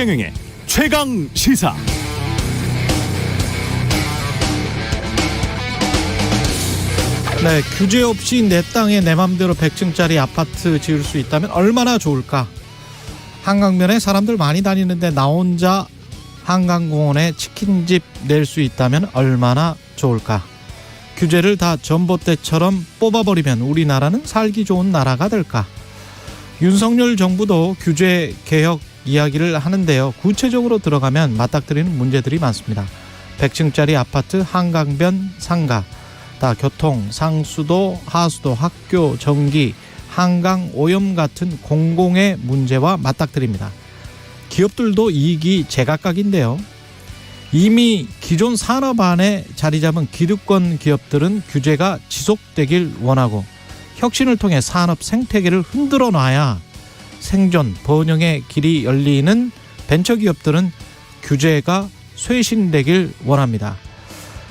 최경영의 최강 시사. 네, 규제 없이 내 땅에 내 맘대로 100층짜리 아파트 지을 수 있다면 얼마나 좋을까? 한강변에 사람들 많이 다니는데 나 혼자 한강공원에 치킨집 낼 수 있다면 얼마나 좋을까? 규제를 다 전봇대처럼 뽑아버리면 우리나라는 살기 좋은 나라가 될까? 윤석열 정부도 규제 개혁 이야기를 하는데요. 구체적으로 들어가면 맞닥뜨리는 문제들이 많습니다. 100층짜리 아파트, 한강변 상가, 다 교통, 상수도, 하수도, 학교, 전기, 한강 오염 같은 공공의 문제와 맞닥뜨립니다. 기업들도 이익이 제각각인데요. 이미 기존 산업 안에 자리 잡은 기득권 기업들은 규제가 지속되길 원하고 혁신을 통해 산업 생태계를 흔들어 놔야 생존, 번영의 길이 열리는 벤처기업들은 규제가 쇄신되길 원합니다.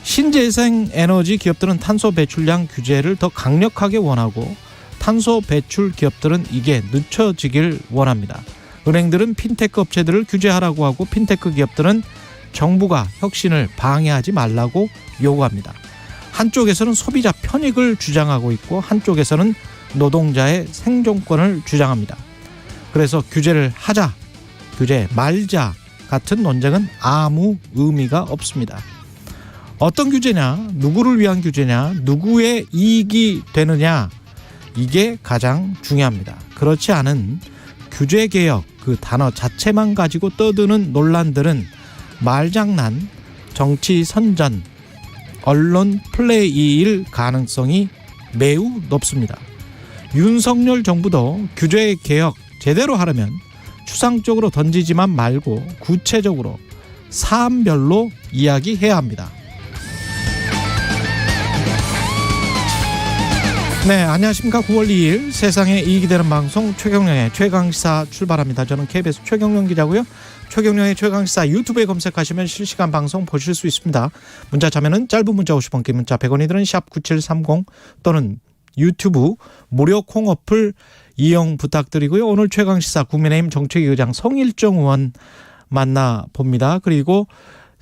신재생 에너지 기업들은 탄소 배출량 규제를 더 강력하게 원하고 탄소 배출 기업들은 이게 늦춰지길 원합니다. 은행들은 핀테크 업체들을 규제하라고 하고 핀테크 기업들은 정부가 혁신을 방해하지 말라고 요구합니다. 한쪽에서는 소비자 편익을 주장하고 있고 한쪽에서는 노동자의 생존권을 주장합니다. 그래서 규제를 하자, 규제 말자 같은 논쟁은 아무 의미가 없습니다. 어떤 규제냐, 누구를 위한 규제냐, 누구의 이익이 되느냐, 이게 가장 중요합니다. 그렇지 않은 규제개혁 그 단어 자체만 가지고 떠드는 논란들은 말장난, 정치 선전, 언론 플레이일 가능성이 매우 높습니다. 윤석열 정부도 규제 개혁 제대로 하려면 추상적으로 던지지만 말고 구체적으로 사안별로 이야기해야 합니다. 네, 안녕하십니까. 9월 2일 세상에 이익이 되는 방송 최경영의 최강시사 출발합니다. 저는 KBS 최경영 기자고요. 최경영의 최강시사 유튜브에 검색하시면 실시간 방송 보실 수 있습니다. 문자 참여는 짧은 문자 50원, 긴 문자 100원이 드는 샵9730 또는 유튜브 무료 콩 어플 이용 부탁드리고요. 오늘 최강시사 국민의힘 정책위 의장 성일정 의원 만나봅니다. 그리고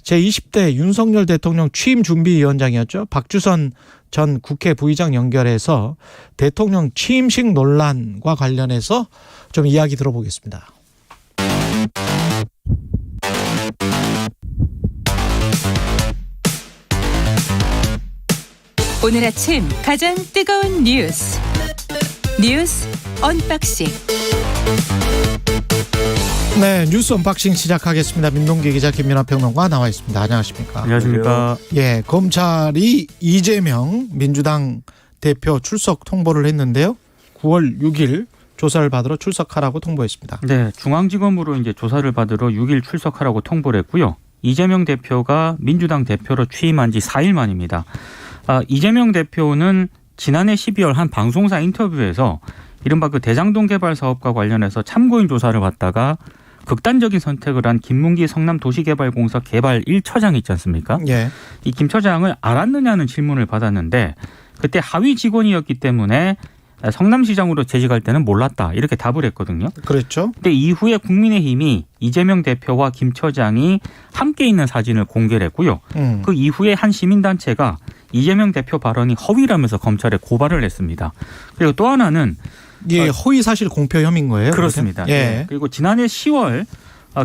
제20대 윤석열 대통령 취임준비위원장이었죠. 박주선 전 국회 부의장 연결해서 대통령 취임식 논란과 관련해서 좀 이야기 들어보겠습니다. 오늘 아침 가장 뜨거운 뉴스 언박싱. 네, 뉴스 언박싱 시작하겠습니다. 민동기 기자, 김민하 평론가 나와 있습니다. 안녕하십니까? 안녕하십니까? 예, 검찰이 이재명 민주당 대표 출석 통보를 했는데요. 9월 6일 조사를 받으러 출석하라고 통보했습니다. 네, 중앙지검으로 이제 조사를 받으러 6일 출석하라고 통보를 했고요. 이재명 대표가 민주당 대표로 취임한 지 4일 만입니다. 이재명 대표는 지난해 12월 한 방송사 인터뷰에서 이른바 그 대장동 개발 사업과 관련해서 참고인 조사를 받다가 극단적인 선택을 한 김문기 성남도시개발공사 개발 1처장이 있지 않습니까? 예. 이 김 처장을 알았느냐는 질문을 받았는데 그때 하위 직원이었기 때문에 성남시장으로 재직할 때는 몰랐다 이렇게 답을 했거든요. 그렇죠. 근데 이후에 국민의힘이 이재명 대표와 김 처장이 함께 있는 사진을 공개를 했고요. 그 이후에 한 시민단체가 이재명 대표 발언이 허위라면서 검찰에 고발을 했습니다. 그리고 또 하나는 예, 허위 사실 공표 혐의인 거예요. 그렇습니다. 예. 네. 그리고 지난해 10월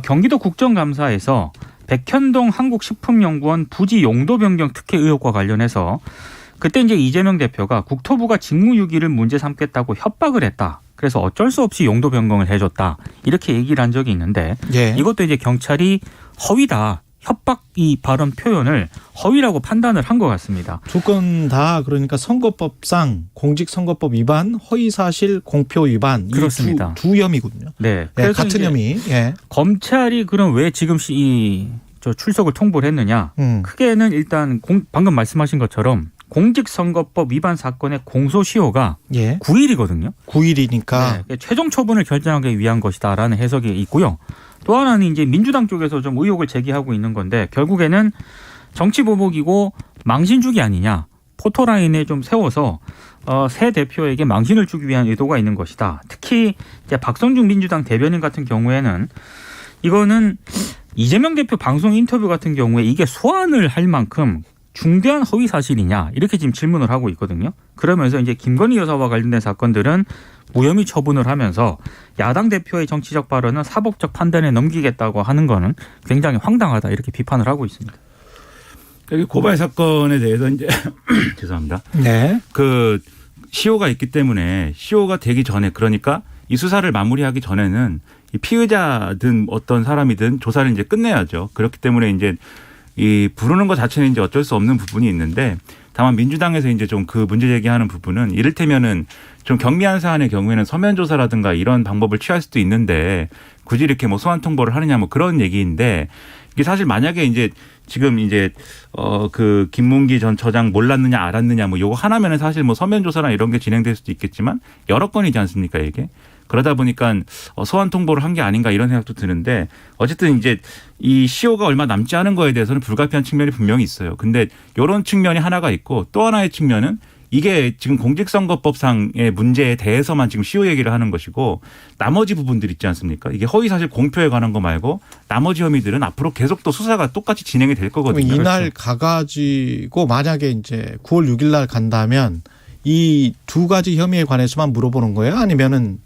경기도 국정감사에서 백현동 한국식품연구원 부지 용도 변경 특혜 의혹과 관련해서 그때 이제 이재명 대표가 국토부가 직무유기를 문제 삼겠다고 협박을 했다. 그래서 어쩔 수 없이 용도 변경을 해줬다. 이렇게 얘기를 한 적이 있는데 예. 이것도 이제 경찰이 허위다. 협박 이 발언 표현을 허위라고 판단을 한 것 같습니다. 두 건 다 그러니까 선거법상 공직선거법 위반, 허위사실 공표 위반 그렇습니다. 두 혐의군요. 네, 예, 같은 혐의. 예. 검찰이 그럼 왜 지금 저 출석을 통보를 했느냐? 크게는 일단 방금 말씀하신 것처럼 공직선거법 위반 사건의 공소시효가 예. 9일이거든요. 9일이니까. 네, 최종 처분을 결정하기 위한 것이다라는 해석이 있고요. 또 하나는 이제 민주당 쪽에서 좀 의혹을 제기하고 있는 건데 결국에는 정치보복이고 망신 주기 아니냐. 포토라인에 좀 세워서 새 대표에게 망신을 주기 위한 의도가 있는 것이다. 특히 이제 박성중 민주당 대변인 같은 경우에는 이거는 이재명 대표 방송 인터뷰 같은 경우에 이게 소환을 할 만큼 중대한 허위 사실이냐 이렇게 지금 질문을 하고 있거든요. 그러면서 이제 김건희 여사와 관련된 사건들은 무혐의 처분을 하면서 야당 대표의 정치적 발언은 사법적 판단에 넘기겠다고 하는 거는 굉장히 황당하다 이렇게 비판을 하고 있습니다. 여기 고발 사건에 대해서 이제 죄송합니다. 네. 그 시효가 있기 때문에 시효가 되기 전에 그러니까 이 수사를 마무리하기 전에는 이 피의자든 어떤 사람이든 조사를 이제 끝내야죠. 그렇기 때문에 이제 이 부르는 것 자체는 이제 어쩔 수 없는 부분이 있는데 다만 민주당에서 이제 좀 그 문제 제기하는 부분은 이를테면은 좀 경미한 사안의 경우에는 서면 조사라든가 이런 방법을 취할 수도 있는데 굳이 이렇게 뭐 소환 통보를 하느냐 뭐 그런 얘기인데 이게 사실 만약에 이제 지금 이제 그 김문기 전 처장 몰랐느냐 알았느냐 뭐 요거 하나면은 사실 뭐 서면 조사나 이런 게 진행될 수도 있겠지만 여러 건이지 않습니까 이게. 그러다 보니까 소환 통보를 한 게 아닌가 이런 생각도 드는데 어쨌든 이제 이 시효가 얼마 남지 않은 거에 대해서는 불가피한 측면이 분명히 있어요. 근데 이런 측면이 하나가 있고 또 하나의 측면은 이게 지금 공직선거법상의 문제에 대해서만 지금 시효 얘기를 하는 것이고 나머지 부분들 있지 않습니까? 이게 허위사실 공표에 관한 거 말고 나머지 혐의들은 앞으로 계속 또 수사가 똑같이 진행이 될 거거든요. 이날 가가지고 만약에 이제 9월 6일 날 간다면 이 두 가지 혐의에 관해서만 물어보는 거예요? 아니면은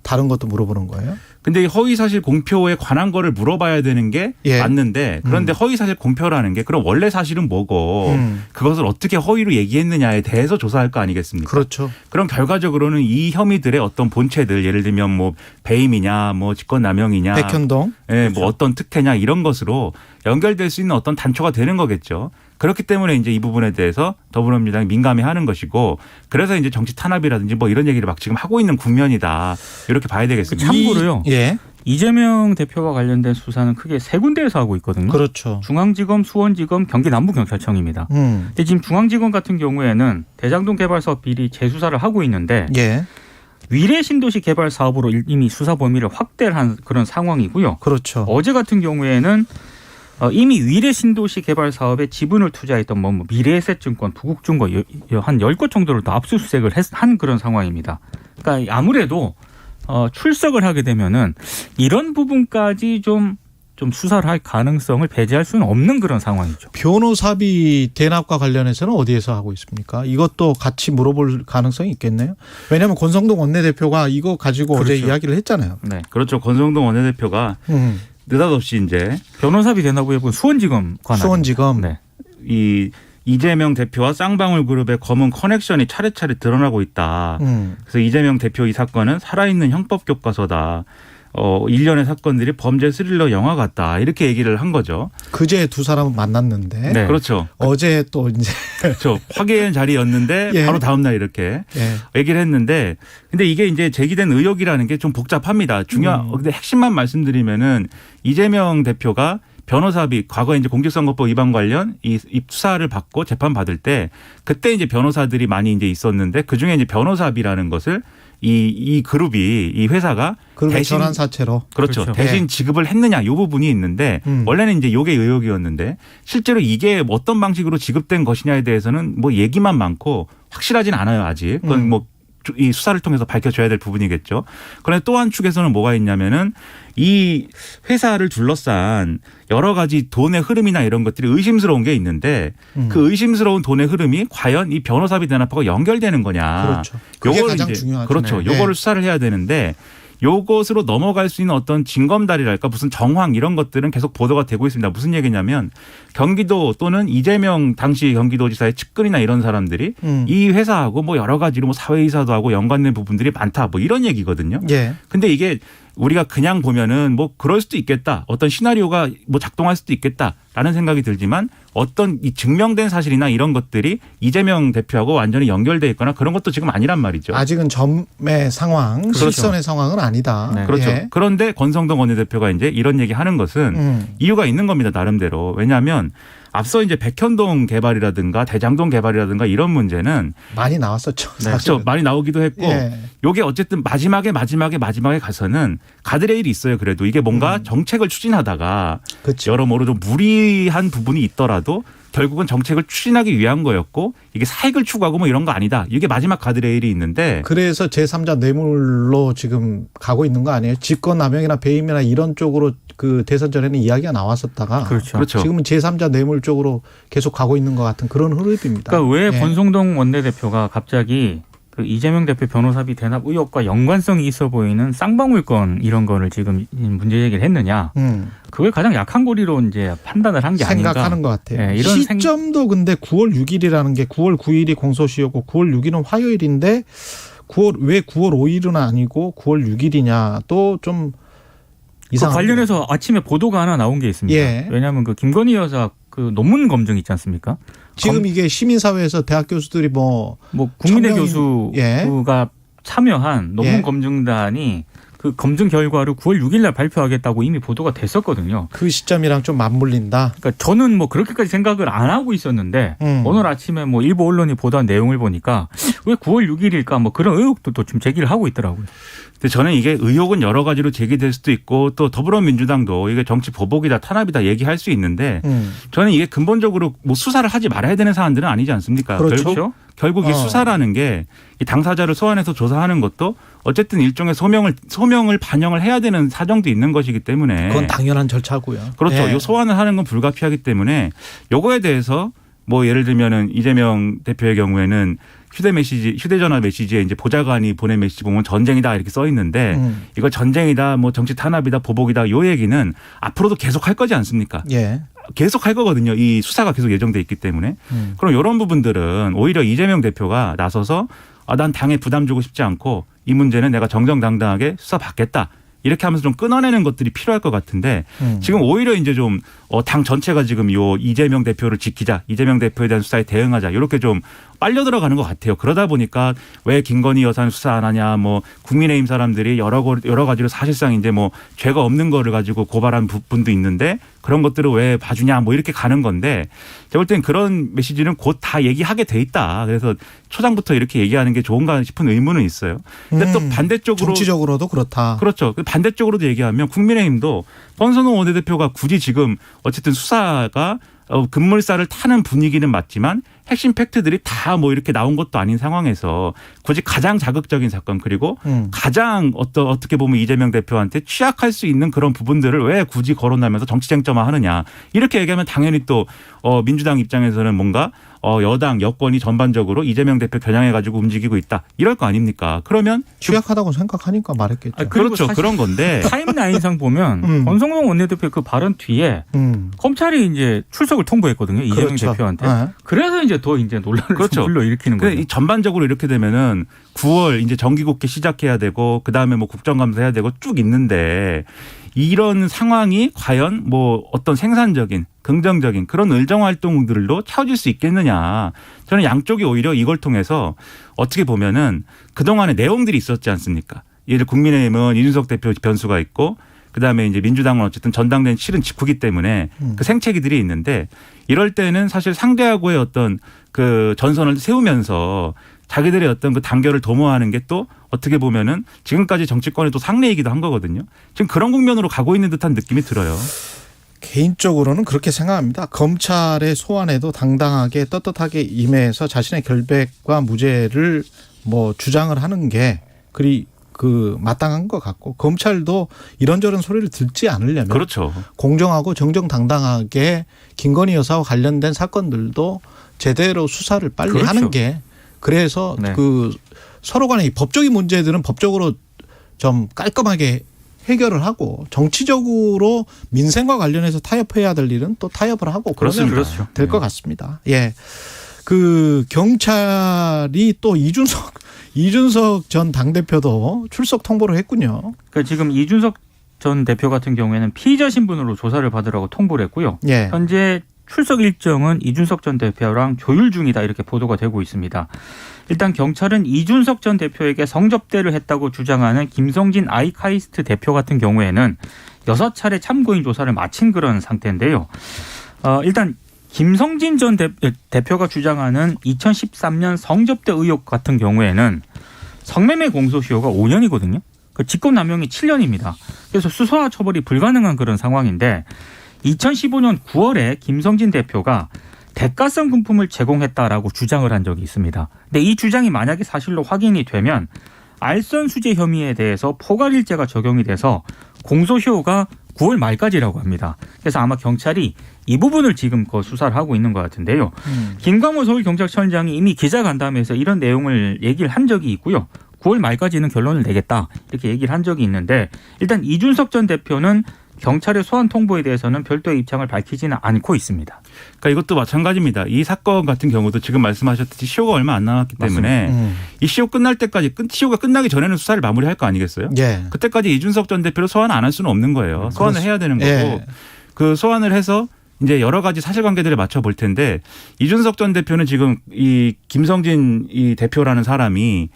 다른 것도 물어보는 거예요? 근데 이 허위사실 공표에 관한 거를 물어봐야 되는 게 예. 맞는데 그런데 허위사실 공표라는 게 그럼 원래 사실은 뭐고 그것을 어떻게 허위로 얘기했느냐에 대해서 조사할 거 아니겠습니까? 그렇죠. 그럼 결과적으로는 이 혐의들의 어떤 본체들 예를 들면 뭐 배임이냐 뭐 직권남용이냐 백현동. 예, 뭐 어떤 특혜냐 이런 것으로 연결될 수 있는 어떤 단초가 되는 거겠죠. 그렇기 때문에 이제 이 부분에 대해서 더불어민주당이 민감해하는 것이고 그래서 이제 정치 탄압이라든지 뭐 이런 얘기를 막 지금 하고 있는 국면이다 이렇게 봐야 되겠습니다. 참고로요. 예. 이재명 대표와 관련된 수사는 크게 세 군데에서 하고 있거든요. 그렇죠. 중앙지검, 수원지검, 경기남부경찰청입니다. 근데 지금 중앙지검 같은 경우에는 대장동 개발 사업 비리 재수사를 하고 있는데 예. 위례 신도시 개발 사업으로 이미 수사 범위를 확대를 한 그런 상황이고요. 그렇죠. 어제 같은 경우에는 이미 위례 신도시 개발 사업에 지분을 투자했던 뭐 미래에셋증권, 부국증거 한 10곳 정도를 더 압수수색을 한 그런 상황입니다. 그러니까 아무래도 출석을 하게 되면은 이런 부분까지 좀 수사를 할 가능성을 배제할 수는 없는 그런 상황이죠. 변호사비 대납과 관련해서는 어디에서 하고 있습니까? 이것도 같이 물어볼 가능성이 있겠네요. 왜냐하면 권성동 원내대표가 이거 가지고 그렇죠. 어제 이야기를 했잖아요. 네. 그렇죠. 권성동 원내대표가 느닷없이 이제 변호사비 대납 의혹은 수원지검 관할. 수원지검. 네. 이 이재명 대표와 쌍방울 그룹의 검은 커넥션이 차례차례 드러나고 있다. 그래서 이재명 대표 이 사건은 살아있는 형법 교과서다. 일련의 사건들이 범죄 스릴러 영화 같다. 이렇게 얘기를 한 거죠. 그제 두 사람은 만났는데. 네. 그렇죠. 어제 또 이제. 그렇죠. 화기애애한 자리였는데 예. 바로 다음 날 이렇게 예. 얘기를 했는데 근데 이게 이제 제기된 의혹이라는 게 좀 복잡합니다. 근데 핵심만 말씀드리면은 이재명 대표가 변호사비 과거에 이제 공직선거법 위반 관련 이 수사를 받고 재판 받을 때 그때 이제 변호사들이 많이 이제 있었는데 그 중에 이제 변호사비라는 것을 이 그룹이 이 회사가 그룹의 대신 전환 사채로. 그렇죠. 그렇죠. 대신 지급을 했느냐 이 부분이 있는데 원래는 이제 요게 의혹이었는데 실제로 이게 어떤 방식으로 지급된 것이냐에 대해서는 뭐 얘기만 많고 확실하진 않아요 아직. 그건 뭐 이 수사를 통해서 밝혀져야 될 부분이겠죠. 그런데 또 한 축에서는 뭐가 있냐면은 이 회사를 둘러싼 여러 가지 돈의 흐름이나 이런 것들이 의심스러운 게 있는데 그 의심스러운 돈의 흐름이 과연 이 변호사비 대납하고 연결되는 거냐. 그렇죠. 그게 요거를 가장 이제 중요하죠. 그렇죠. 네. 요거를 수사를 해야 되는데 요것으로 넘어갈 수 있는 어떤 징검다리랄까 무슨 정황 이런 것들은 계속 보도가 되고 있습니다. 무슨 얘기냐면 경기도 또는 이재명 당시 경기도지사의 측근이나 이런 사람들이 이 회사하고 뭐 여러 가지로 뭐 사회이사도 하고 연관된 부분들이 많다 뭐 이런 얘기거든요. 예. 근데 이게 우리가 그냥 보면은 뭐 그럴 수도 있겠다. 어떤 시나리오가 뭐 작동할 수도 있겠다라는 생각이 들지만 어떤 이 증명된 사실이나 이런 것들이 이재명 대표하고 완전히 연결돼 있거나 그런 것도 지금 아니란 말이죠. 아직은 점의 상황, 그렇죠. 실선의 상황은 아니다. 네. 그렇죠. 예. 그런데 권성동 원내대표가 이제 이런 얘기 하는 것은 이유가 있는 겁니다. 나름대로. 왜냐하면 앞서 이제 백현동 개발이라든가 대장동 개발이라든가 이런 문제는 많이 나왔었죠. 그렇죠. 사실은. 많이 나오기도 했고 예. 요게 어쨌든 마지막에 가서는 가드레일이 있어요. 그래도 이게 뭔가 정책을 추진하다가 그렇죠. 여러모로 좀 무리한 부분이 있더라도 결국은 정책을 추진하기 위한 거였고 이게 사익을 추구하고 뭐 이런 거 아니다. 이게 마지막 가드레일이 있는데 그래서 제3자 뇌물로 지금 가고 있는 거 아니에요? 직권남용이나 배임이나 이런 쪽으로 그 대선 전에는 이야기가 나왔었다가 그렇죠. 지금은 제3자 뇌물 쪽으로 계속 가고 있는 것 같은 그런 흐름입니다. 그러니까 왜 예. 권성동 원내대표가 갑자기 그 이재명 대표 변호사비 대납 의혹과 연관성이 있어 보이는 쌍방울건 이런 거를 지금 문제 제기를 했느냐? 그걸 가장 약한 고리로 이제 판단을 한 게 아닌가 생각하는 것 같아요. 네, 이런 시점도 근데 9월 6일이라는 게 9월 9일이 공소시효고 9월 6일은 화요일인데 왜 9월 5일은 아니고 9월 6일이냐 또 좀 이상합니다. 관련해서 아침에 보도가 하나 나온 게 있습니다. 예. 왜냐하면 그 김건희 여사 그 논문 검증 있지 않습니까? 지금 이게 시민사회에서 대학 교수들이 뭐 국민대 천명이- 교수가 참여한 논문 예. 검증단이 그 검증 결과를 9월 6일 날 발표하겠다고 이미 보도가 됐었거든요. 그 시점이랑 좀 맞물린다. 그러니까 저는 뭐 그렇게까지 생각을 안 하고 있었는데 오늘 아침에 뭐 일부 언론이 보도한 내용을 보니까 왜 9월 6일일까 뭐 그런 의혹도 또 좀 제기를 하고 있더라고요. 근데 저는 이게 의혹은 여러 가지로 제기될 수도 있고 또 더불어민주당도 이게 정치 보복이다 탄압이다 얘기할 수 있는데 저는 이게 근본적으로 뭐 수사를 하지 말아야 되는 사안들은 아니지 않습니까? 그렇죠. 결국 이 수사라는 게 이 당사자를 소환해서 조사하는 것도 어쨌든 일종의 소명을 반영을 해야 되는 사정도 있는 것이기 때문에 그건 당연한 절차고요. 그렇죠. 예. 이 소환을 하는 건 불가피하기 때문에 요거에 대해서 뭐 예를 들면은 이재명 대표의 경우에는 휴대전화 메시지에 이제 보좌관이 보낸 메시지 보면 전쟁이다 이렇게 써 있는데 이거 전쟁이다 뭐 정치 탄압이다 보복이다 요 얘기는 앞으로도 계속 할 거지 않습니까? 예. 계속 할 거거든요. 이 수사가 계속 예정돼 있기 때문에. 그럼 이런 부분들은 오히려 이재명 대표가 나서서 난 당에 부담 주고 싶지 않고 이 문제는 내가 정정당당하게 수사받겠다. 이렇게 하면서 좀 끊어내는 것들이 필요할 것 같은데 지금 오히려 이제 좀 당 전체가 지금 요 이재명 대표를 지키자, 이재명 대표에 대한 수사에 대응하자 이렇게 좀 빨려 들어가는 것 같아요. 그러다 보니까 왜 김건희 여사는 수사 안 하냐, 뭐 국민의힘 사람들이 여러 가지로 사실상 이제 뭐 죄가 없는 거를 가지고 고발한 부분도 있는데 그런 것들을 왜 봐주냐, 뭐 이렇게 가는 건데 제가 볼 땐 그런 메시지는 곧 다 얘기하게 돼 있다. 그래서 초장부터 이렇게 얘기하는 게 좋은가 싶은 의문은 있어요. 근데 또 반대쪽으로 정치적으로도 그렇다. 그렇죠. 반대쪽으로도 얘기하면 국민의힘도 권선동 원내대표가 굳이 지금 어쨌든 수사가 급물살을 타는 분위기는 맞지만 핵심 팩트들이 다 뭐 이렇게 나온 것도 아닌 상황에서 굳이 가장 자극적인 사건 그리고 가장 어떻게 보면 이재명 대표한테 취약할 수 있는 그런 부분들을 왜 굳이 거론하면서 정치 쟁점화하느냐 이렇게 얘기하면 당연히 또 민주당 입장에서는 뭔가 여당 여권이 전반적으로 이재명 대표 겨냥해가지고 움직이고 있다 이럴 거 아닙니까? 그러면 취약하다고 생각하니까 말했겠죠. 그렇죠. 그런 건데 타임라인상 보면 권성동 원내대표 그 발언 뒤에 검찰이 이제 출석을 통보했거든요. 이재명 그렇죠. 대표한테. 네. 그래서 이제 더 이제 논란을 그렇죠. 불러일으키는 거예요. 전반적으로 이렇게 되면은 9월 이제 정기국회 시작해야 되고 그다음에 뭐 국정감사 해야 되고 쭉 있는데 이런 상황이 과연 뭐 어떤 생산적인 긍정적인 그런 의정 활동들로 채워질 수 있겠느냐. 저는 양쪽이 오히려 이걸 통해서 어떻게 보면은 그동안의 내용들이 있었지 않습니까? 예를 들어 국민의힘은 이준석 대표 변수가 있고 그다음에 이제 민주당은 어쨌든 전당대회는 실은 직후기 때문에 그 생채기들이 있는데 이럴 때는 사실 상대하고의 어떤 그 전선을 세우면서 자기들의 어떤 그 단결을 도모하는 게 또 어떻게 보면은 지금까지 정치권의 또 상례이기도 한 거거든요. 지금 그런 국면으로 가고 있는 듯한 느낌이 들어요. 개인적으로는 그렇게 생각합니다. 검찰의 소환에도 당당하게 떳떳하게 임해서 자신의 결백과 무죄를 뭐 주장을 하는 게 그 마땅한 것 같고 검찰도 이런저런 소리를 듣지 않으려면 그렇죠. 공정하고 정정당당하게 김건희 여사와 관련된 사건들도 제대로 수사를 빨리 그렇죠. 하는 게 그래서 네. 그 서로 간의 법적인 문제들은 법적으로 좀 깔끔하게 해결을 하고 정치적으로 민생과 관련해서 타협해야 될 일은 또 타협을 하고 그러면 그렇죠. 될 것 같습니다. 예. 그 경찰이 또 이준석 전 당대표도 출석 통보를 했군요. 그러니까 지금 이준석 전 대표 같은 경우에는 피의자 신분으로 조사를 받으라고 통보를 했고요. 예. 현재 출석 일정은 이준석 전 대표랑 조율 중이다 이렇게 보도가 되고 있습니다. 일단 경찰은 이준석 전 대표에게 성접대를 했다고 주장하는 김성진 아이카이스트 대표 같은 경우에는 6차례 참고인 조사를 마친 그런 상태인데요. 일단 김성진 전 대표가 주장하는 2013년 성접대 의혹 같은 경우에는 성매매 공소시효가 5년이거든요. 그 직권남용이 7년입니다. 그래서 수사와 처벌이 불가능한 그런 상황인데 2015년 9월에 김성진 대표가 대가성 금품을 제공했다라고 주장을 한 적이 있습니다. 근데 이 주장이 만약에 사실로 확인이 되면 알선 수재 혐의에 대해서 포괄일죄가 적용이 돼서 공소시효가 9월 말까지라고 합니다. 그래서 아마 경찰이 이 부분을 지금 수사를 하고 있는 것 같은데요. 김광호 서울경찰청장이 이미 기자간담회에서 이런 내용을 얘기를 한 적이 있고요. 9월 말까지는 결론을 내겠다 이렇게 얘기를 한 적이 있는데 일단 이준석 전 대표는 경찰의 소환 통보에 대해서는 별도의 입장을 밝히지는 않고 있습니다. 그러니까 이것도 마찬가지입니다. 이 사건 같은 경우도 지금 말씀하셨듯이 시효가 얼마 안 남았기 때문에 이 시효 끝날 때까지 시효가 끝나기 전에는 수사를 마무리할 거 아니겠어요? 예. 그때까지 이준석 전 대표를 소환 안 할 수는 없는 거예요. 소환을 해야 되는 거고 예. 그 소환을 해서 이제 여러 가지 사실관계들을 맞춰 볼 텐데 이준석 전 대표는 지금 이 김성진 이 대표라는 사람이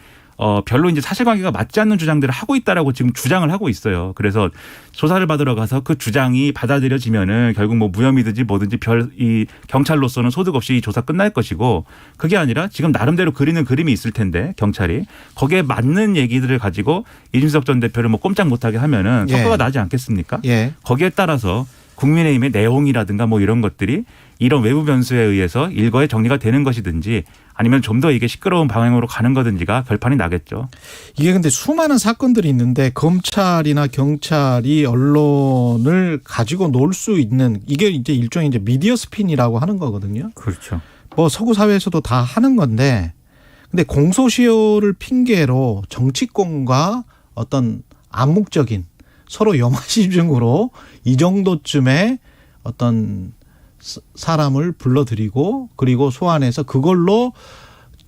별로 이제 사실관계가 맞지 않는 주장들을 하고 있다라고 지금 주장을 하고 있어요. 그래서 조사를 받으러 가서 그 주장이 받아들여지면은 결국 뭐 무혐의든지 뭐든지 이 경찰로서는 소득 없이 이 조사 끝날 것이고 그게 아니라 지금 나름대로 그리는 그림이 있을 텐데 경찰이 거기에 맞는 얘기들을 가지고 이준석 전 대표를 뭐 꼼짝 못하게 하면은 성과가 나지 않겠습니까? 예. 거기에 따라서 국민의힘의 내용이라든가 뭐 이런 것들이 이런 외부 변수에 의해서 일거에 정리가 되는 것이든지 아니면 좀 더 이게 시끄러운 방향으로 가는 거든지가 결판이 나겠죠. 이게 근데 수많은 사건들이 있는데 검찰이나 경찰이 언론을 가지고 놀 수 있는 이게 이제 일종의 이제 미디어 스핀이라고 하는 거거든요. 그렇죠. 뭐 서구 사회에서도 다 하는 건데 근데 공소시효를 핑계로 정치권과 어떤 암묵적인 서로 염화시중으로 이 정도쯤의 어떤 사람을 불러들이고 그리고 소환해서 그걸로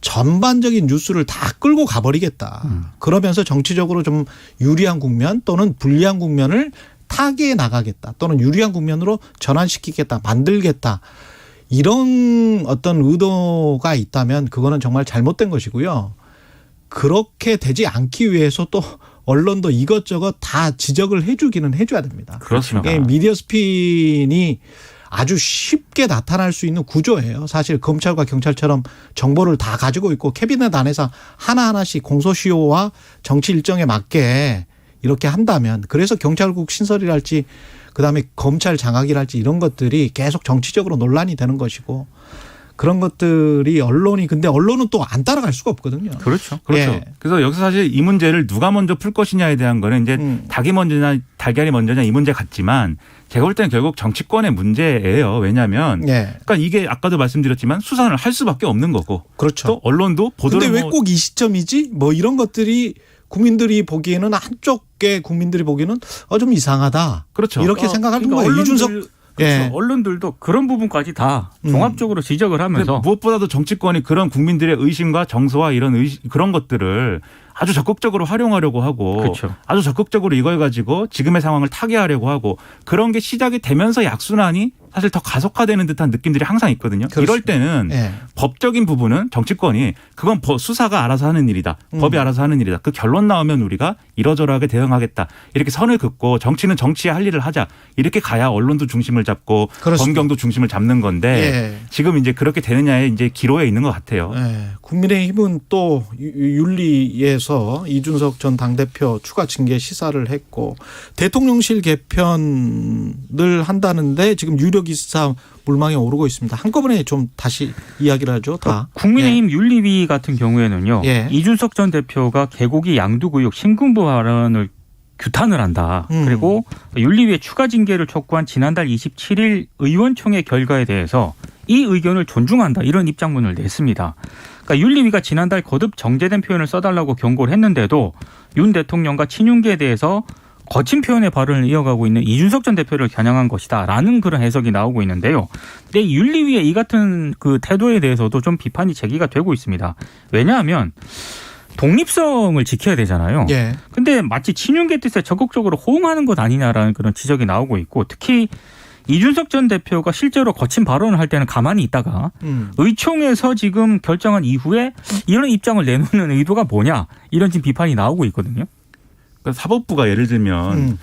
전반적인 뉴스를 다 끌고 가버리겠다. 그러면서 정치적으로 좀 유리한 국면 또는 불리한 국면을 타개해 나가겠다. 또는 유리한 국면으로 전환시키겠다. 만들겠다. 이런 어떤 의도가 있다면 그거는 정말 잘못된 것이고요. 그렇게 되지 않기 위해서 또 언론도 이것저것 다 지적을 해주기는 해줘야 됩니다. 그렇습니다. 미디어 스핀이 아주 쉽게 나타날 수 있는 구조예요. 사실 검찰과 경찰처럼 정보를 다 가지고 있고 캐비넷 안에서 하나하나씩 공소시효와 정치 일정에 맞게 이렇게 한다면 그래서 경찰국 신설이랄지 그다음에 검찰 장악이랄지 이런 것들이 계속 정치적으로 논란이 되는 것이고 그런 것들이 언론이 근데 언론은 또 안 따라갈 수가 없거든요. 그렇죠. 그렇죠. 예. 그래서 여기서 사실 이 문제를 누가 먼저 풀 것이냐에 대한 거는 이제 닭이 먼저냐 달걀이 먼저냐 이 문제 같지만 제가 볼 때는 결국 정치권의 문제예요. 왜냐하면 예. 그러니까 이게 아까도 말씀드렸지만 수사를 할 수밖에 없는 거고 그렇죠. 또 언론도 보도를 근데 왜 꼭 이 시점이지? 뭐 이런 것들이 국민들이 보기에는 한쪽의 국민들이 보기에는 좀 이상하다. 그렇죠. 이렇게 생각하는 그러니까 거예요. 이준석 그렇죠. 예. 언론들도 그런 부분까지 다 종합적으로 지적을 하면서 무엇보다도 정치권이 그런 국민들의 의심과 정서와 이런 그런 것들을 아주 적극적으로 활용하려고 하고 그렇죠. 아주 적극적으로 이걸 가지고 지금의 상황을 타개하려고 하고 그런 게 시작이 되면서 약순환이 사실 더 가속화되는 듯한 느낌들이 항상 있거든요. 그렇습니다. 이럴 때는 예. 법적인 부분은 정치권이 그건 수사가 알아서 하는 일이다. 법이 알아서 하는 일이다. 그 결론 나오면 우리가 이러저러하게 대응하겠다. 이렇게 선을 긋고 정치는 정치의 할 일을 하자. 이렇게 가야 언론도 중심을 잡고 그렇습니다. 검경도 중심을 잡는 건데 예. 지금 이제 그렇게 되느냐에 이제 기로에 있는 것 같아요. 예. 국민의힘은 또 윤리에서 이준석 전 당대표 추가 징계 시사를 했고 대통령실 개편을 한다는데 지금 유력 기사 물망에 오르고 있습니다. 한꺼번에 좀 다시 이야기를 하죠. 다. 국민의힘 윤리위 같은 경우에는요. 예. 이준석 전 대표가 개고기 양두구역 신군부 발언을 규탄을 한다. 그리고 윤리위에 추가 징계를 촉구한 지난달 27일 의원총회 결과에 대해서 이 의견을 존중한다. 이런 입장문을 냈습니다. 그러니까 윤리위가 지난달 거듭 정제된 표현을 써달라고 경고를 했는데도 윤 대통령과 친윤계에 대해서 거친 표현의 발언을 이어가고 있는 이준석 전 대표를 겨냥한 것이다라는 그런 해석이 나오고 있는데요. 근데 윤리위의 이 같은 그 태도에 대해서도 좀 비판이 제기가 되고 있습니다. 왜냐하면 독립성을 지켜야 되잖아요. 예. 근데 마치 친윤계 뜻에 적극적으로 호응하는 것 아니냐라는 그런 지적이 나오고 있고 특히 이준석 전 대표가 실제로 거친 발언을 할 때는 가만히 있다가 의총에서 지금 결정한 이후에 이런 입장을 내놓는 의도가 뭐냐 이런 지금 비판이 나오고 있거든요. 그러니까 사법부가 예를 들면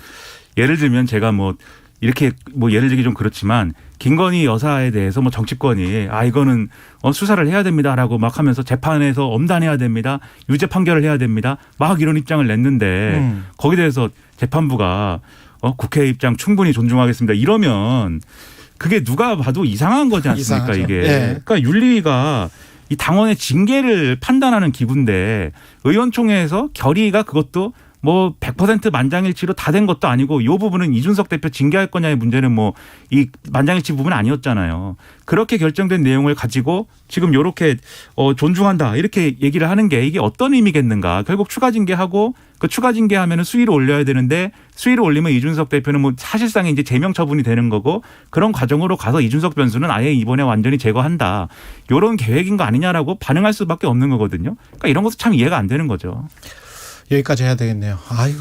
제가 뭐 이렇게 뭐 예를 들기 좀 그렇지만 김건희 여사에 대해서 뭐 정치권이 이거는 수사를 해야 됩니다라고 막 하면서 재판에서 엄단해야 됩니다. 유죄 판결을 해야 됩니다. 막 이런 입장을 냈는데 거기에 대해서 재판부가 국회 입장 충분히 존중하겠습니다. 이러면 그게 누가 봐도 이상한 거지 않습니까? 이상하죠. 이게. 예. 그러니까 윤리위가 이 당원의 징계를 판단하는 기구인데 의원총회에서 결의가 그것도 뭐 100% 만장일치로 다 된 것도 아니고 이 부분은 이준석 대표 징계할 거냐의 문제는 뭐 이 만장일치 부분은 아니었잖아요. 그렇게 결정된 내용을 가지고 지금 이렇게 존중한다 이렇게 얘기를 하는 게 이게 어떤 의미겠는가. 결국 추가 징계하고 그 추가 징계하면은 수위를 올려야 되는데 수위를 올리면 이준석 대표는 뭐 사실상 이제 제명 처분이 되는 거고 그런 과정으로 가서 이준석 변수는 아예 이번에 완전히 제거한다. 이런 계획인 거 아니냐라고 반응할 수밖에 없는 거거든요. 그러니까 이런 것도 참 이해가 안 되는 거죠. 여기까지 해야 되겠네요. 아유.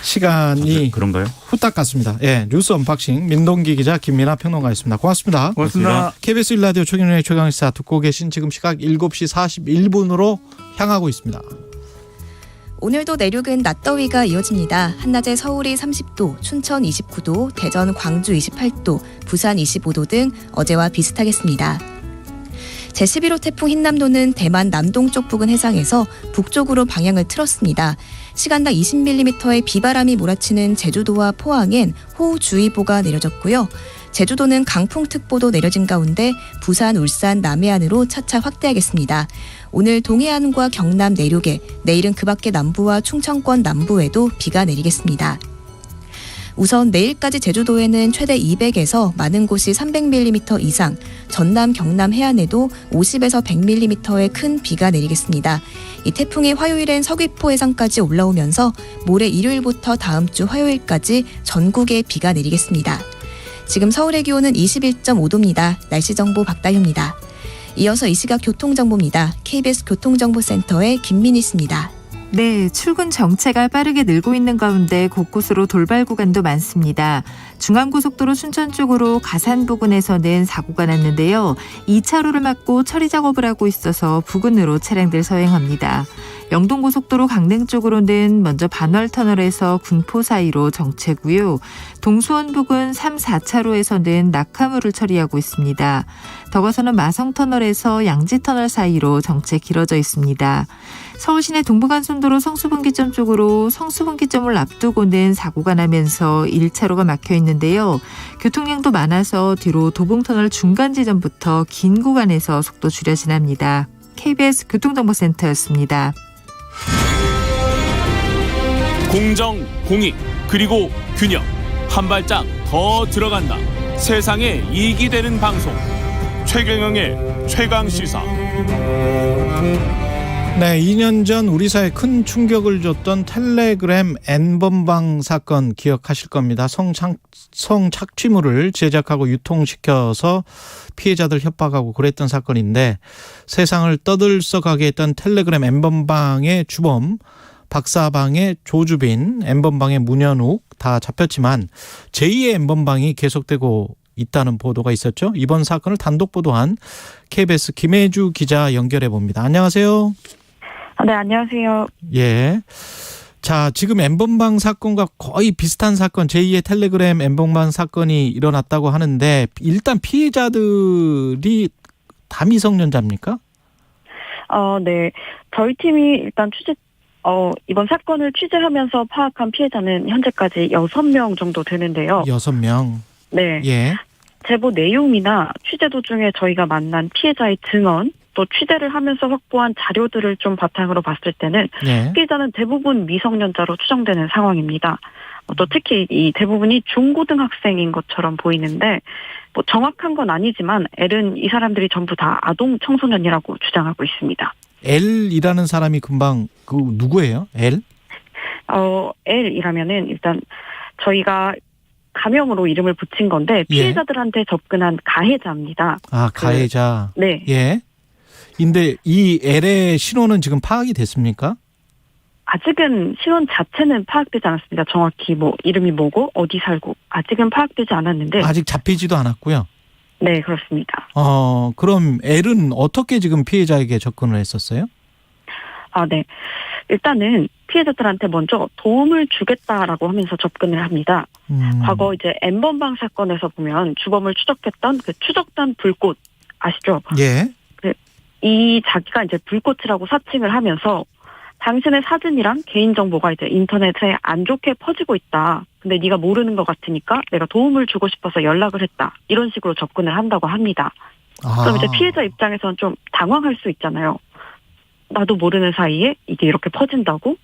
시간이 그런가요? 후딱 갔습니다. 예, 뉴스 언박싱 민동기 기자 김민아 평론가였습니다. 고맙습니다. 고맙습니다. KBS 1라디오 최경영의 최강시사 듣고 계신 지금 시각 7시 41분으로 향하고 있습니다. 오늘도 내륙은 낮더위가 이어집니다. 한낮에 서울이 30도, 춘천 29도, 대전, 광주 28도, 부산 25도 등 어제와 비슷하겠습니다. 제11호 태풍 흰남노는 대만 남동쪽 부근 해상에서 북쪽으로 방향을 틀었습니다. 시간당 20mm의 비바람이 몰아치는 제주도와 포항엔 호우주의보가 내려졌고요. 제주도는 강풍특보도 내려진 가운데 부산, 울산, 남해안으로 차차 확대하겠습니다. 오늘 동해안과 경남 내륙에, 내일은 그 밖의 남부와 충청권 남부에도 비가 내리겠습니다. 우선 내일까지 제주도에는 최대 200에서 많은 곳이 300mm 이상, 전남 경남 해안에도 50에서 100mm의 큰 비가 내리겠습니다. 이 태풍이 화요일엔 서귀포 해상까지 올라오면서 모레 일요일부터 다음 주 화요일까지 전국에 비가 내리겠습니다. 지금 서울의 기온은 21.5도입니다. 날씨 정보 박다효입니다. 이어서 이 시각 교통정보입니다. KBS 교통정보센터의 김민희 씨입니다. 네, 출근 정체가 빠르게 늘고 있는 가운데 곳곳으로 돌발 구간도 많습니다. 중앙고속도로 춘천 쪽으로 가산 부근에서는 사고가 났는데요. 2차로를 막고 처리 작업을 하고 있어서 부근으로 차량들 서행합니다. 영동고속도로 강릉 쪽으로는 먼저 반월터널에서 군포 사이로 정체고요. 동수원 부근 3, 4차로에서는 낙하물을 처리하고 있습니다. 더 가서는 마성터널에서 양지터널 사이로 정체 길어져 있습니다. 서울시내 동부간선도로 성수분기점 쪽으로 성수분기점을 앞두고는 사고가 나면서 1차로가 막혀 있는데요. 교통량도 많아서 뒤로 도봉터널 중간 지점부터 긴 구간에서 속도 줄여 지납니다. KBS 교통정보센터였습니다. 공정, 공익, 그리고 균형. 한 발짝 더 들어간다. 세상에 이익이 되는 방송. 최경영의 최강시사. 네, 2년 전 우리 사회에 큰 충격을 줬던 텔레그램 N번방 사건 기억하실 겁니다. 성착취물을 제작하고 유통시켜서 피해자들 협박하고 그랬던 사건인데 세상을 떠들썩하게 했던 텔레그램 N번방의 주범, 박사방의 조주빈, N번방의 문현욱 다 잡혔지만 제2의 N번방이 계속되고 있다는 보도가 있었죠. 이번 사건을 단독 보도한 KBS 김혜주 기자 연결해 봅니다. 안녕하세요. 네, 안녕하세요. 예. 자, 지금 N번방 사건과 거의 비슷한 사건, 제2의 텔레그램 N번방 사건이 일어났다고 하는데 일단 피해자들이 다 미성년자입니까? 네. 저희 팀이 일단 이번 사건을 취재하면서 파악한 피해자는 현재까지 6명 정도 되는데요. 6명. 네. 예. 제보 내용이나 취재 도중에 저희가 만난 피해자의 증언, 또 취재를 하면서 확보한 자료들을 좀 바탕으로 봤을 때는 예. 피해자는 대부분 미성년자로 추정되는 상황입니다. 또 특히 이 대부분이 중고등학생인 것처럼 보이는데 뭐 정확한 건 아니지만 L은 이 사람들이 전부 다 아동 청소년이라고 주장하고 있습니다. L이라는 사람이 금방 그 누구예요? L? L이라면은 일단 저희가 가명으로 이름을 붙인 건데 피해자들한테 접근한 가해자입니다. 아, 가해자. 네. 예. 근데 이 L의 신원은 지금 파악이 됐습니까? 아직은 신원 자체는 파악되지 않았습니다. 정확히 뭐 이름이 뭐고 어디 살고 아직은 파악되지 않았는데 아직 잡히지도 않았고요. 네, 그렇습니다. 그럼 L은 어떻게 지금 피해자에게 접근을 했었어요? 네. 일단은 피해자들한테 먼저 도움을 주겠다라고 하면서 접근을 합니다. 과거 이제 N번방 사건에서 보면 주범을 추적했던 그 추적단 불꽃 아시죠? 예. 이 자기가 이제 불꽃이라고 사칭을 하면서 당신의 사진이랑 개인정보가 이제 인터넷에 안 좋게 퍼지고 있다. 근데 네가 모르는 것 같으니까 내가 도움을 주고 싶어서 연락을 했다. 이런 식으로 접근을 한다고 합니다. 그럼 이제 피해자 입장에서는 좀 당황할 수 있잖아요. 나도 모르는 사이에 이게 이렇게 퍼진다고?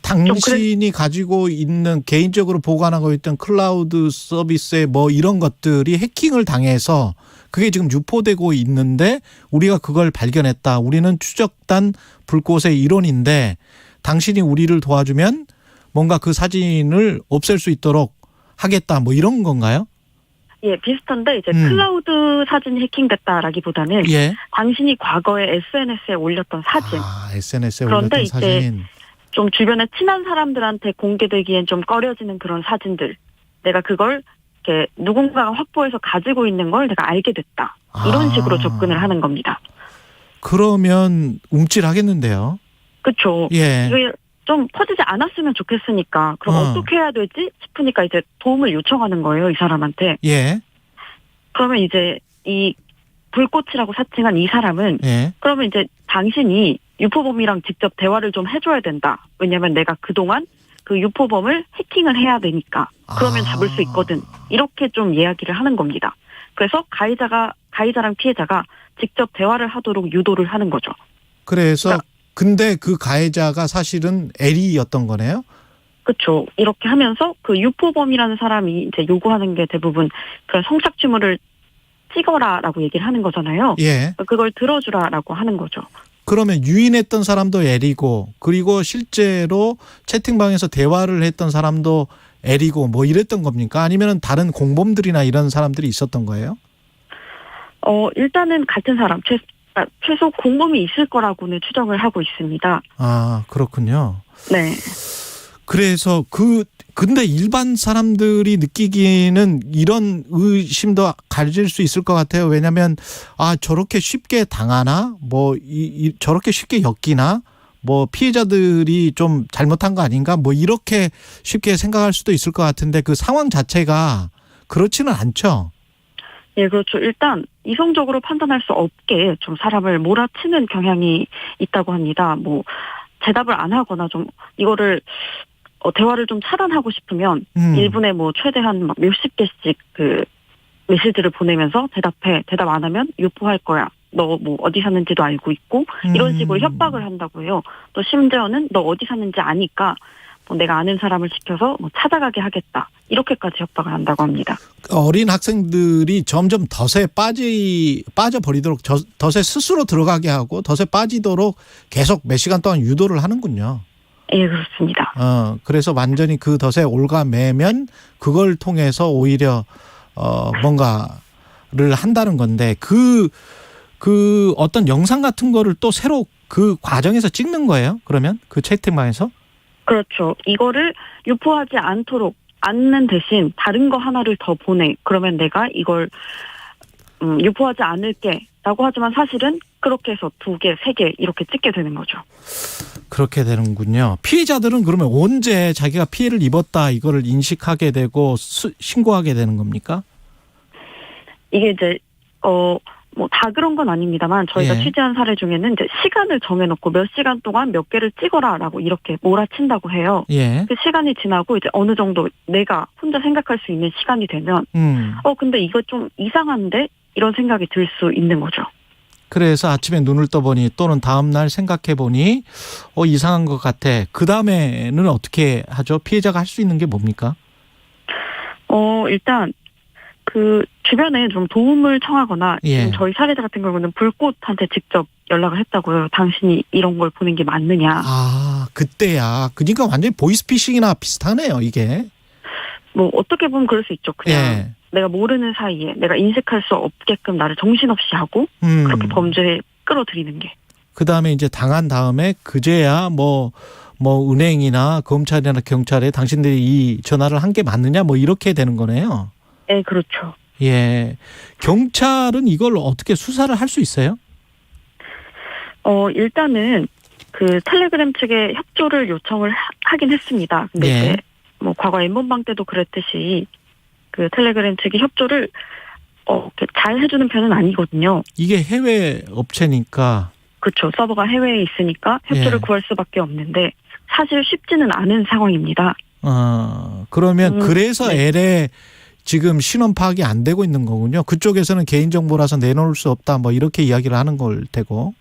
당신이 가지고 있는 개인적으로 보관하고 있던 클라우드 서비스의 뭐 이런 것들이 해킹을 당해서 그게 지금 유포되고 있는데 우리가 그걸 발견했다. 우리는 추적단 불꽃의 일원인데 당신이 우리를 도와주면 뭔가 그 사진을 없앨 수 있도록 하겠다. 뭐 이런 건가요? 예, 비슷한데 이제 클라우드 사진이 해킹됐다라기보다는 당신이 과거에 SNS에 올렸던 사진. SNS에 그런데 올렸던 이제 사진. 좀 주변에 친한 사람들한테 공개되기엔 좀 꺼려지는 그런 사진들. 내가 그걸 이렇게 누군가가 확보해서 가지고 있는 걸 내가 알게 됐다. 이런 식으로 접근을 하는 겁니다. 그러면 움찔하겠는데요. 그렇죠. 예. 이게 좀 퍼지지 않았으면 좋겠으니까 그럼 어떻게 해야 되지 싶으니까 이제 도움을 요청하는 거예요. 이 사람한테. 예. 그러면 이제 이 불꽃이라고 사칭한 이 사람은 예. 그러면 이제 당신이 유포범이랑 직접 대화를 좀 해줘야 된다. 왜냐하면 내가 그동안 그 유포범을 해킹을 해야 되니까 그러면 잡을 수 있거든. 이렇게 좀 이야기를 하는 겁니다. 그래서 가해자랑 피해자가 직접 대화를 하도록 유도를 하는 거죠. 그래서 그러니까, 근데 그 가해자가 사실은 L이었던 거네요. 그렇죠. 이렇게 하면서 그 유포범이라는 사람이 이제 요구하는 게 대부분 그런 성착취물을 찍어라라고 얘기를 하는 거잖아요. 예. 그걸 들어주라라고 하는 거죠. 그러면 유인했던 사람도 L이고 그리고 실제로 채팅방에서 대화를 했던 사람도 L이고 뭐 이랬던 겁니까? 아니면 다른 공범들이나 이런 사람들이 있었던 거예요? 일단은 같은 사람, 최소 공범이 있을 거라고는 추정을 하고 있습니다. 아, 그렇군요. 네. 그래서 근데 일반 사람들이 느끼기에는 이런 의심도 가질 수 있을 것 같아요. 왜냐하면 저렇게 쉽게 당하나 뭐 저렇게 쉽게 엮이나 뭐 피해자들이 좀 잘못한 거 아닌가 뭐 이렇게 쉽게 생각할 수도 있을 것 같은데 그 상황 자체가 그렇지는 않죠. 예, 그렇죠. 일단 이성적으로 판단할 수 없게 좀 사람을 몰아치는 경향이 있다고 합니다. 뭐 대답을 안 하거나 좀 이거를 대화를 좀 차단하고 싶으면 1분에 뭐 최대한 막 몇십 개씩 그 메시지를 보내면서 대답 안 하면 유포할 거야. 너 뭐 어디 사는지도 알고 있고 이런 식으로 협박을 한다고 해요. 또 심지어는 너 어디 사는지 아니까 뭐 내가 아는 사람을 시켜서 뭐 찾아가게 하겠다. 이렇게까지 협박을 한다고 합니다. 어린 학생들이 점점 덫에 빠져버리도록 덫에 스스로 들어가게 하고 덫에 빠지도록 계속 몇 시간 동안 유도를 하는군요. 예, 그렇습니다. 그래서 완전히 그 덫에 올가매면 그걸 통해서 오히려 뭔가를 한다는 건데 그 어떤 영상 같은 거를 또 새로 그 과정에서 찍는 거예요? 그러면 그 채팅방에서? 그렇죠. 이거를 유포하지 않는 대신 다른 거 하나를 더 보내. 그러면 내가 이걸 유포하지 않을게라고 하지만 사실은 그렇게 해서 2개, 3개 이렇게 찍게 되는 거죠. 그렇게 되는군요. 피해자들은 그러면 언제 자기가 피해를 입었다 이거를 인식하게 되고 신고하게 되는 겁니까? 이게 이제 뭐 다 그런 건 아닙니다만 저희가 취재한 사례 중에는 이제 시간을 정해놓고 몇 시간 동안 몇 개를 찍어라라고 이렇게 몰아친다고 해요. 예. 그 시간이 지나고 이제 어느 정도 내가 혼자 생각할 수 있는 시간이 되면 근데 이거 좀 이상한데 이런 생각이 들 수 있는 거죠. 그래서 아침에 눈을 떠보니 또는 다음 날 생각해 보니 이상한 것 같아. 그 다음에는 어떻게 하죠? 피해자가 할 수 있는 게 뭡니까? 일단 그 주변에 좀 도움을 청하거나 예. 저희 사례자 같은 경우는 불꽃한테 직접 연락을 했다고요. 당신이 이런 걸 보낸 게 맞느냐. 그때야. 그러니까 완전히 보이스피싱이나 비슷하네요, 이게. 뭐 어떻게 보면 그럴 수 있죠. 그냥 내가 모르는 사이에 내가 인식할 수 없게끔 나를 정신없이 하고 그렇게 범죄에 끌어들이는 게. 그다음에 이제 당한 다음에 그제야 뭐 은행이나 검찰이나 경찰에 당신들이 이 전화를 한 게 맞느냐 뭐 이렇게 되는 거네요. 네, 그렇죠. 예. 경찰은 이걸 어떻게 수사를 할 수 있어요? 일단은 그 텔레그램 측에 협조를 요청을 하긴 했습니다. 근데 이제 뭐 과거 N번방 때도 그랬듯이 그 텔레그램 측이 협조를 잘 해주는 편은 아니거든요. 이게 해외 업체니까. 그렇죠. 서버가 해외에 있으니까 협조를 구할 수밖에 없는데 사실 쉽지는 않은 상황입니다. 그러면 그래서 네. L에 지금 신원 파악이 안 되고 있는 거군요. 그쪽에서는 개인정보라서 내놓을 수 없다 뭐 이렇게 이야기를 하는 걸 테고.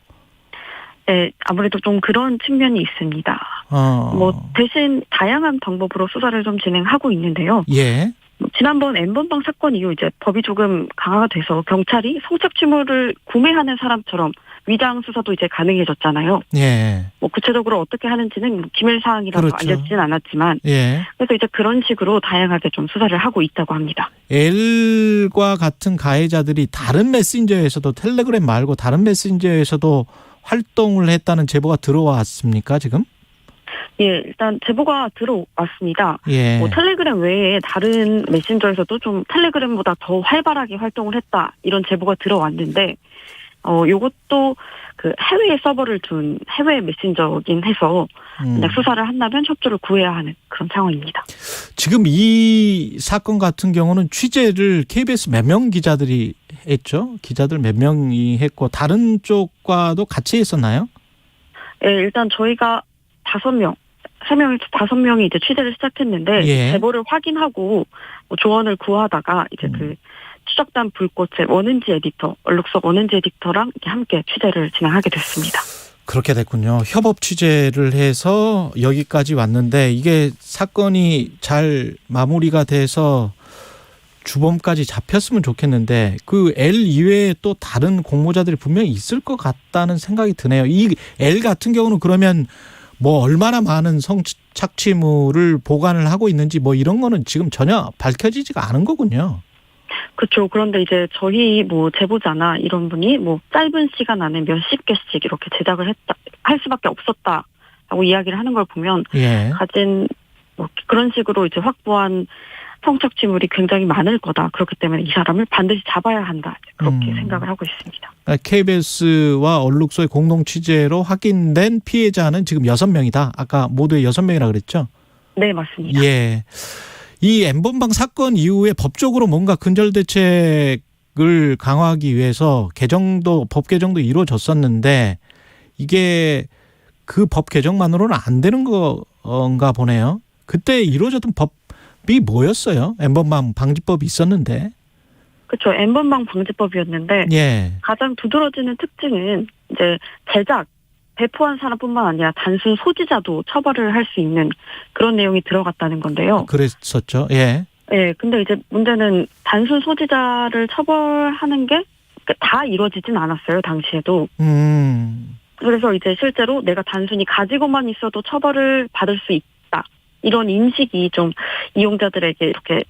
네, 아무래도 좀 그런 측면이 있습니다. 뭐 대신 다양한 방법으로 수사를 좀 진행하고 있는데요. 예. 지난번 N번방 사건 이후 이제 법이 조금 강화가 돼서 경찰이 성착취물을 구매하는 사람처럼 위장 수사도 이제 가능해졌잖아요. 예. 뭐 구체적으로 어떻게 하는지는 기밀 사항이라서 그렇죠. 알려지진 않았지만, 예. 그래서 이제 그런 식으로 다양하게 좀 수사를 하고 있다고 합니다. L과 같은 가해자들이 다른 메신저에서도 텔레그램 말고 다른 메신저에서도 활동을 했다는 제보가 들어왔습니까 지금? 예, 일단 제보가 들어왔습니다. 예. 뭐 텔레그램 외에 다른 메신저에서도 좀 텔레그램보다 더 활발하게 활동을 했다 이런 제보가 들어왔는데, 요것도 그 해외에 서버를 둔 해외 메신저긴 해서 만약 수사를 한다면 협조를 구해야 하는 그런 상황입니다. 지금 이 사건 같은 경우는 취재를 KBS 몇 명 기자들이 했죠? 기자들 몇 명이 했고 다른 쪽과도 같이 했었나요? 예, 일단 저희가 5명이 이제 취재를 시작했는데, 예. 제보를 확인하고 뭐 조언을 구하다가 이제 그 추적단 불꽃의 원은지 에디터, 얼룩석 원은지 에디터랑 이렇게 함께 취재를 진행하게 됐습니다. 그렇게 됐군요. 협업 취재를 해서 여기까지 왔는데 이게 사건이 잘 마무리가 돼서 주범까지 잡혔으면 좋겠는데 그 L 이외에 또 다른 공모자들이 분명히 있을 것 같다는 생각이 드네요. 이 L 같은 경우는 그러면 뭐 얼마나 많은 성착취물을 보관을 하고 있는지 뭐 이런 거는 지금 전혀 밝혀지지가 않은 거군요. 그렇죠. 그런데 이제 저희 뭐 제보자나 이런 분이 뭐 짧은 시간 안에 몇십 개씩 이렇게 제작을 할 수밖에 없었다라고 이야기를 하는 걸 보면, 예. 가진 뭐 그런 식으로 이제 확보한 성착취물이 굉장히 많을 거다. 그렇기 때문에 이 사람을 반드시 잡아야 한다. 그렇게 생각을 하고 있습니다. KBS와 얼룩소의 공동 취재로 확인된 피해자는 지금 6명이다. 아까 모두에 6명이라 그랬죠? 네, 맞습니다. 예. 이 N번방 사건 이후에 법적으로 뭔가 근절 대책을 강화하기 위해서 법 개정도 이루어졌었는데 이게 그 법 개정만으로는 안 되는 건가 보네요. 그때 이루어졌던 법이 뭐였어요? N번방 방지법이 있었는데. 그렇죠. N번방 방지법이었는데, 예. 가장 두드러지는 특징은 이제 제작, 배포한 사람뿐만 아니라 단순 소지자도 처벌을 할 수 있는 그런 내용이 들어갔다는 건데요. 그랬었죠. 예. 예, 근데 이제 문제는 단순 소지자를 처벌하는 게 다 이루어지진 않았어요, 당시에도. 그래서 이제 실제로 내가 단순히 가지고만 있어도 처벌을 받을 수 있다. 이런 인식이 좀 이용자들에게 이렇게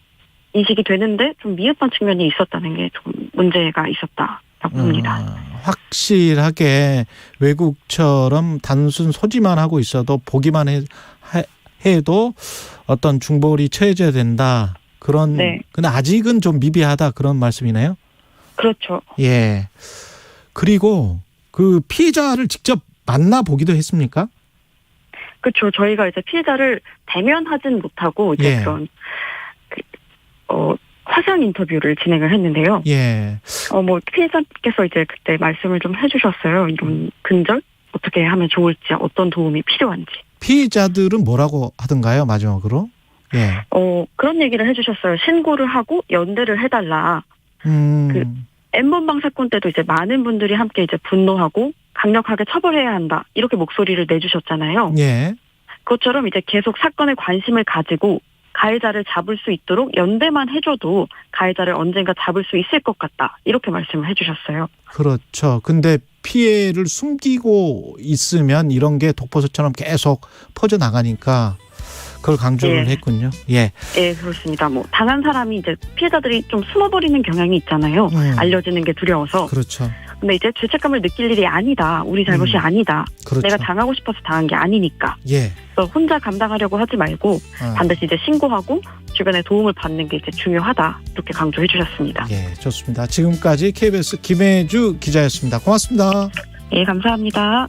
인식이 되는데 좀 미흡한 측면이 있었다는 게 좀 문제가 있었다라고 봅니다. 확실하게 외국처럼 단순 소지만 하고 있어도 보기만 해도 어떤 중벌이 처해져야 된다. 그런. 네. 근데 아직은 좀 미비하다 그런 말씀이네요. 그렇죠. 예. 그리고 그 피해자를 직접 만나보기도 했습니까? 그렇죠. 저희가 이제 피해자를 대면하진 못하고 이제 예. 그런 화상 인터뷰를 진행을 했는데요. 예. 뭐 피해자께서 이제 그때 말씀을 좀 해주셨어요. 이런 근절 어떻게 하면 좋을지, 어떤 도움이 필요한지. 피해자들은 뭐라고 하던가요, 마지막으로? 예. 그런 얘기를 해주셨어요. 신고를 하고 연대를 해달라. 그 N번방 사건 때도 이제 많은 분들이 함께 이제 분노하고 강력하게 처벌해야 한다. 이렇게 목소리를 내주셨잖아요. 예. 그것처럼 이제 계속 사건에 관심을 가지고 가해자를 잡을 수 있도록 연대만 해줘도 가해자를 언젠가 잡을 수 있을 것 같다. 이렇게 말씀을 해주셨어요. 그렇죠. 근데 피해를 숨기고 있으면 이런 게 독버섯처럼 계속 퍼져나가니까 그걸 강조를 예. 했군요. 예. 예, 그렇습니다. 뭐 당한 사람이 이제 피해자들이 좀 숨어버리는 경향이 있잖아요. 알려지는 게 두려워서. 그렇죠. 근데 이제 죄책감을 느낄 일이 아니다. 우리 잘못이 아니다. 그렇죠. 내가 당하고 싶어서 당한 게 아니니까. 예. 그래서 혼자 감당하려고 하지 말고 반드시 이제 신고하고 주변에 도움을 받는 게 이제 중요하다. 이렇게 강조해 주셨습니다. 예, 좋습니다. 지금까지 KBS 김혜주 기자였습니다. 고맙습니다. 예, 감사합니다.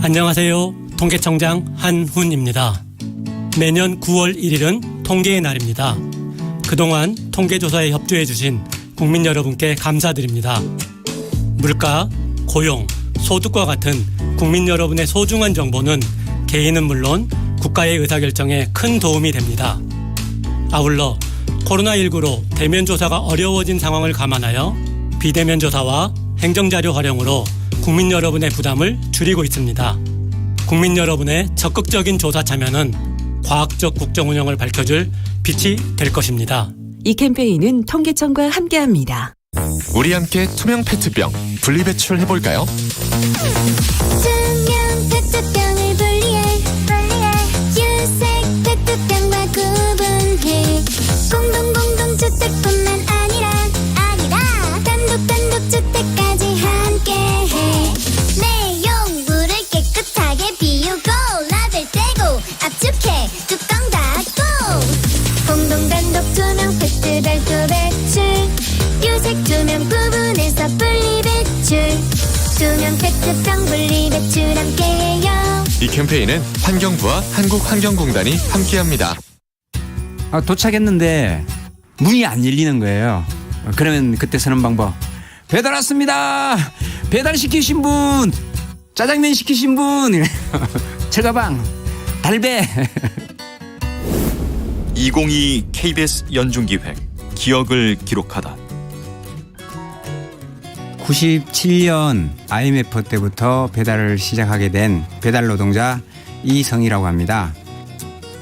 안녕하세요. 통계청장 한훈입니다. 매년 9월 1일은 통계의 날입니다. 그동안 통계조사에 협조해 주신 국민 여러분께 감사드립니다. 물가, 고용, 소득과 같은 국민 여러분의 소중한 정보는 개인은 물론 국가의 의사결정에 큰 도움이 됩니다. 아울러 코로나19로 대면 조사가 어려워진 상황을 감안하여 비대면 조사와 행정자료 활용으로 국민 여러분의 부담을 줄이고 있습니다. 국민 여러분의 적극적인 조사 참여는 과학적 국정 운영을 밝혀줄 빛이 될 것입니다. 이 캠페인은 통계청과 함께합니다. 우리 함께 투명 페트병 분리배출 해볼까요? 투명 페트병을 분리해 유색 페트병과 구분해 공동주택뿐만 아니라 단독 주택까지 함께해 내용물을 깨끗하게 비우고 라벨 떼고 압축해 뚜껑 닫고 공동단독 투명 페트 별도 배출 유색 투명 구분해서 분리 배출 투명 페트병 분리 배출 함께해요. 이 캠페인은 환경부와 한국환경공단이 함께합니다. 도착했는데 문이 안 열리는 거예요. 그러면 그때 쓰는 방법. 배달 왔습니다. 배달 시키신 분, 짜장면 시키신 분, 철가방, 달배. 2022 KBS 연중기획 기억을 기록하다. 97년 IMF 때부터 배달을 시작하게 된 배달 노동자 이성이라고 합니다.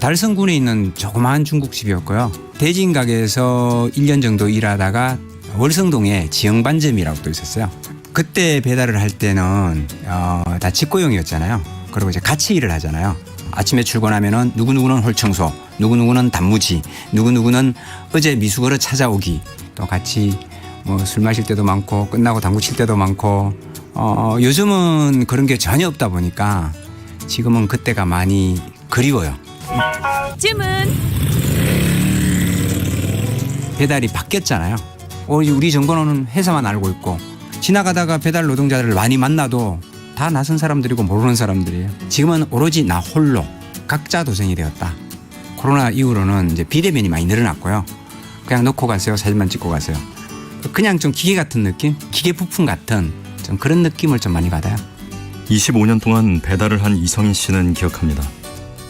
달성군에 있는 조그마한 중국집이었고요. 대진 가게에서 1년 정도 일하다가 월성동에 지영반점이라고 또 있었어요. 그때 배달을 할 때는 다 직고용이었잖아요. 그리고 이제 같이 일을 하잖아요. 아침에 출근하면은 누구누구는 홀청소, 누구누구는 단무지, 누구누구는 어제 미수거를 찾아오기. 또 같이 뭐 술 마실 때도 많고 끝나고 당구 칠 때도 많고 요즘은 그런 게 전혀 없다 보니까 지금은 그때가 많이 그리워요. 주문. 배달이 바뀌었잖아요. 우리 정권은 회사만 알고 있고 지나가다가 배달 노동자들을 많이 만나도 다 낯선 사람들이고 모르는 사람들이에요. 지금은 오로지 나 홀로 각자 도생이 되었다. 코로나 이후로는 이제 비대면이 많이 늘어났고요. 그냥 놓고 가세요. 사진만 찍고 가세요. 그냥 좀 기계 같은 느낌? 기계 부품 같은 좀 그런 느낌을 좀 많이 받아요. 25년 동안 배달을 한 이성인 씨는 기억합니다.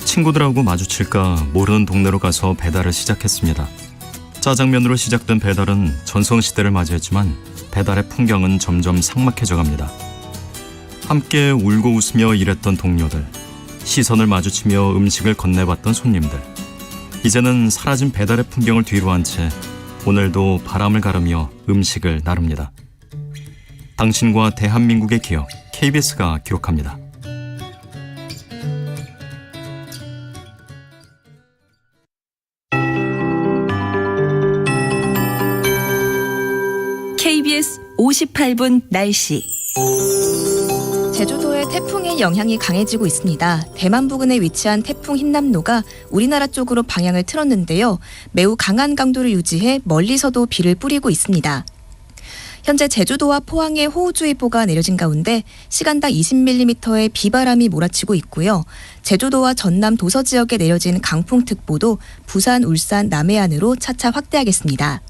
친구들하고 마주칠까 모르는 동네로 가서 배달을 시작했습니다. 짜장면으로 시작된 배달은 전성시대를 맞이했지만 배달의 풍경은 점점 삭막해져 갑니다. 함께 울고 웃으며 일했던 동료들, 시선을 마주치며 음식을 건네봤던 손님들. 이제는 사라진 배달의 풍경을 뒤로한 채 오늘도 바람을 가르며 음식을 나눕니다. 당신과 대한민국의 기억, KBS가 기록합니다. KBS 58분 날씨. 제주도에 태풍의 영향이 강해지고 있습니다. 대만 부근에 위치한 태풍 흰남노가 우리나라 쪽으로 방향을 틀었는데요. 매우 강한 강도를 유지해 멀리서도 비를 뿌리고 있습니다. 현재 제주도와 포항에 호우주의보가 내려진 가운데 시간당 20mm의 비바람이 몰아치고 있고요. 제주도와 전남 도서 지역에 내려진 강풍특보도 부산, 울산, 남해안으로 차차 확대하겠습니다.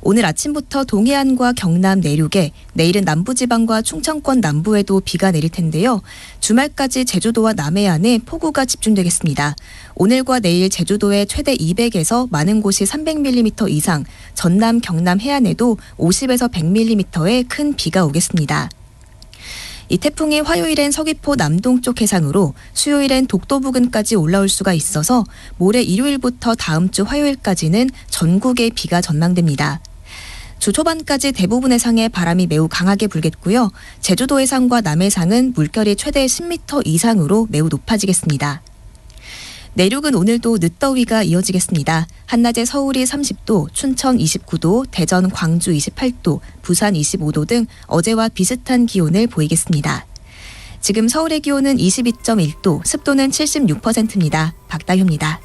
오늘 아침부터 동해안과 경남 내륙에, 내일은 남부지방과 충청권 남부에도 비가 내릴 텐데요. 주말까지 제주도와 남해안에 폭우가 집중되겠습니다. 오늘과 내일 제주도에 최대 200에서 많은 곳이 300mm 이상, 전남, 경남 해안에도 50에서 100mm의 큰 비가 오겠습니다. 이 태풍이 화요일엔 서귀포 남동쪽 해상으로 수요일엔 독도 부근까지 올라올 수가 있어서 모레 일요일부터 다음 주 화요일까지는 전국에 비가 전망됩니다. 주 초반까지 대부분 해상에 바람이 매우 강하게 불겠고요. 제주도 해상과 남해상은 물결이 최대 10m 이상으로 매우 높아지겠습니다. 내륙은 오늘도 늦더위가 이어지겠습니다. 한낮에 서울이 30도, 춘천 29도, 대전, 광주 28도, 부산 25도 등 어제와 비슷한 기온을 보이겠습니다. 지금 서울의 기온은 22.1도, 습도는 76%입니다. 박다효입니다.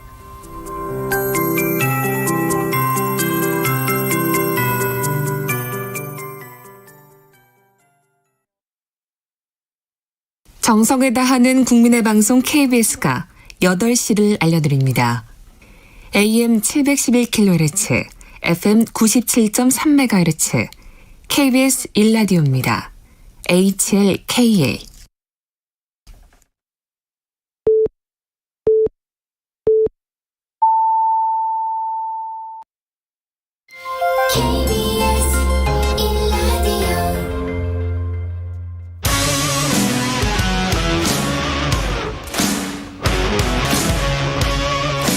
정성을 다하는 국민의 방송 KBS가 8시를 알려드립니다. AM 711kHz, FM 97.3MHz, KBS 1라디오입니다. HLKA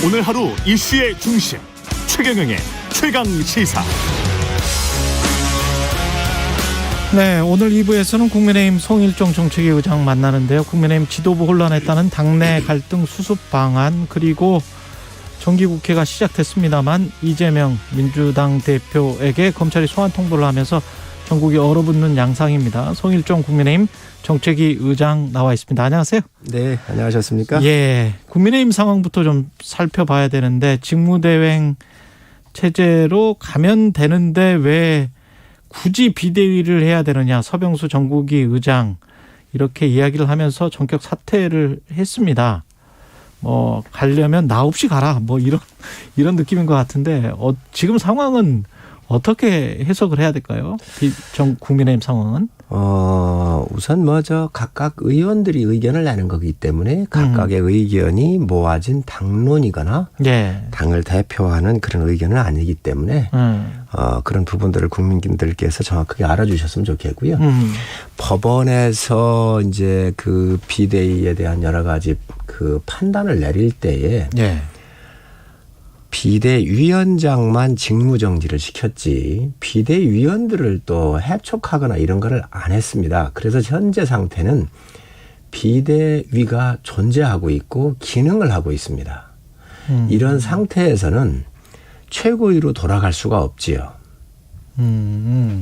오늘 하루 이슈의 중심 최경영의 최강 시사. 네, 오늘 2부에서는 국민의힘 송일종 정책위 의장 만나는데요. 국민의힘 지도부 혼란에 따른 당내 갈등 수습 방안, 그리고 정기국회가 시작됐습니다만 이재명 민주당 대표에게 검찰이 소환 통보를 하면서 전국이 얼어붙는 양상입니다. 송일종 국민의힘 정책위 의장 나와 있습니다. 안녕하세요. 네, 안녕하셨습니까? 예, 국민의힘 상황부터 좀 살펴봐야 되는데, 직무대행 체제로 가면 되는데 왜 굳이 비대위를 해야 되느냐, 서병수 전국위 의장 이렇게 이야기를 하면서 전격 사퇴를 했습니다. 뭐 가려면 나 없이 가라, 뭐 이런 느낌인 것 같은데, 지금 상황은 어떻게 해석을 해야 될까요? 국민의힘 상황은? 우선 각각 의원들이 의견을 내는 거기 때문에 각각의 의견이 모아진 당론이거나 당을 대표하는 그런 의견은 아니기 때문에 그런 부분들을 국민들께서 정확하게 알아주셨으면 좋겠고요. 법원에서 이제 그 비대위에 대한 여러 가지 그 판단을 내릴 때에 비대위원장만 직무정지를 시켰지 비대위원들을 또 해촉하거나 이런 거를 안 했습니다. 그래서 현재 상태는 비대위가 존재하고 있고 기능을 하고 있습니다. 이런 상태에서는 최고위로 돌아갈 수가 없지요.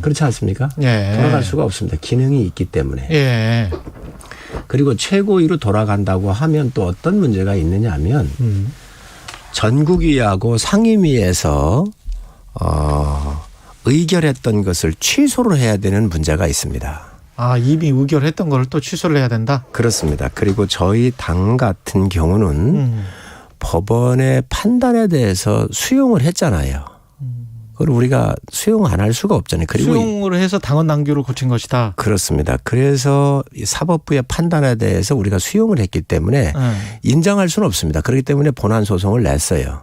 그렇지 않습니까? 돌아갈 수가 없습니다. 기능이 있기 때문에. 그리고 최고위로 돌아간다고 하면 또 어떤 문제가 있느냐 하면 전국위하고 상임위에서 의결했던 것을 취소를 해야 되는 문제가 있습니다. 이미 의결했던 걸 또 취소를 해야 된다? 그렇습니다. 그리고 저희 당 같은 경우는 법원의 판단에 대해서 수용을 했잖아요. 그걸 우리가 수용 안 할 수가 없잖아요. 그리고 수용을 해서 당헌 당규를 고친 것이다. 그렇습니다. 그래서 사법부의 판단에 대해서 우리가 수용을 했기 때문에 인정할 수는 없습니다. 그렇기 때문에 본안 소송을 냈어요.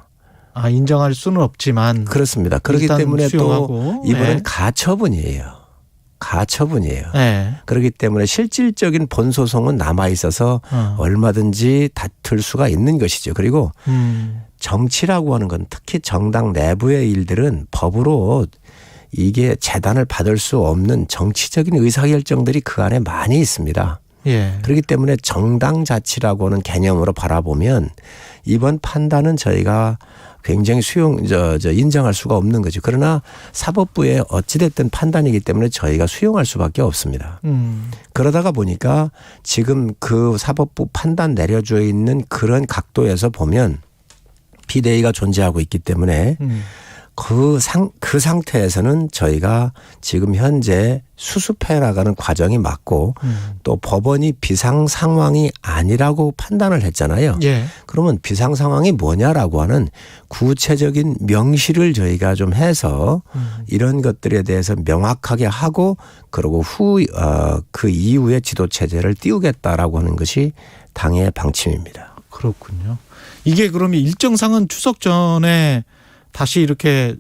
인정할 수는 없지만. 그렇습니다. 그렇기 때문에 수용하고. 또 이번엔 가처분이에요. 그렇기 때문에 실질적인 본 소송은 남아 있어서 얼마든지 다툴 수가 있는 것이죠. 그리고 정치라고 하는 건, 특히 정당 내부의 일들은 법으로 이게 재단을 받을 수 없는 정치적인 의사결정들이 그 안에 많이 있습니다. 그렇기 때문에 정당 자치라고 하는 개념으로 바라보면 이번 판단은 저희가 굉장히 인정할 수가 없는 거죠. 그러나 사법부의 어찌됐든 판단이기 때문에 저희가 수용할 수밖에 없습니다. 그러다가 보니까 지금 그 사법부 판단 내려져 있는 그런 각도에서 보면 비대위가 존재하고 있기 때문에 그 상태에서는 저희가 지금 현재 수습해 나가는 과정이 맞고 또 법원이 비상 상황이 아니라고 판단을 했잖아요. 그러면 비상 상황이 뭐냐라고 하는 구체적인 명시를 저희가 좀 해서 이런 것들에 대해서 명확하게 하고, 그리고 그 이후에 지도 체제를 띄우겠다라고 하는 것이 당의 방침입니다. 그렇군요. 이게 그러면 일정상은 추석 전에 다시 이렇게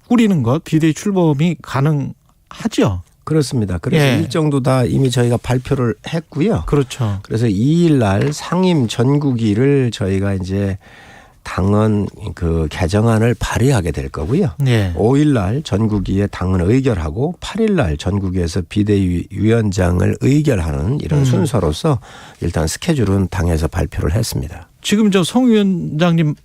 꾸리는 것, 비대위 출범이 가능하죠? 그렇습니다. 그래서 일정도 다 이미 저희가 발표를 했고요. 그렇죠. 그래서 2일 날 상임 전국위를 저희가 이제 당헌 그 개정안을 발의하게 될 거고요. 5일 날 전국위에 당헌 의결하고 8일 날 전국위에서 비대위 위원장을 의결하는 이런 순서로서 일단 스케줄은 당에서 발표를 했습니다. 지금 송 위원장님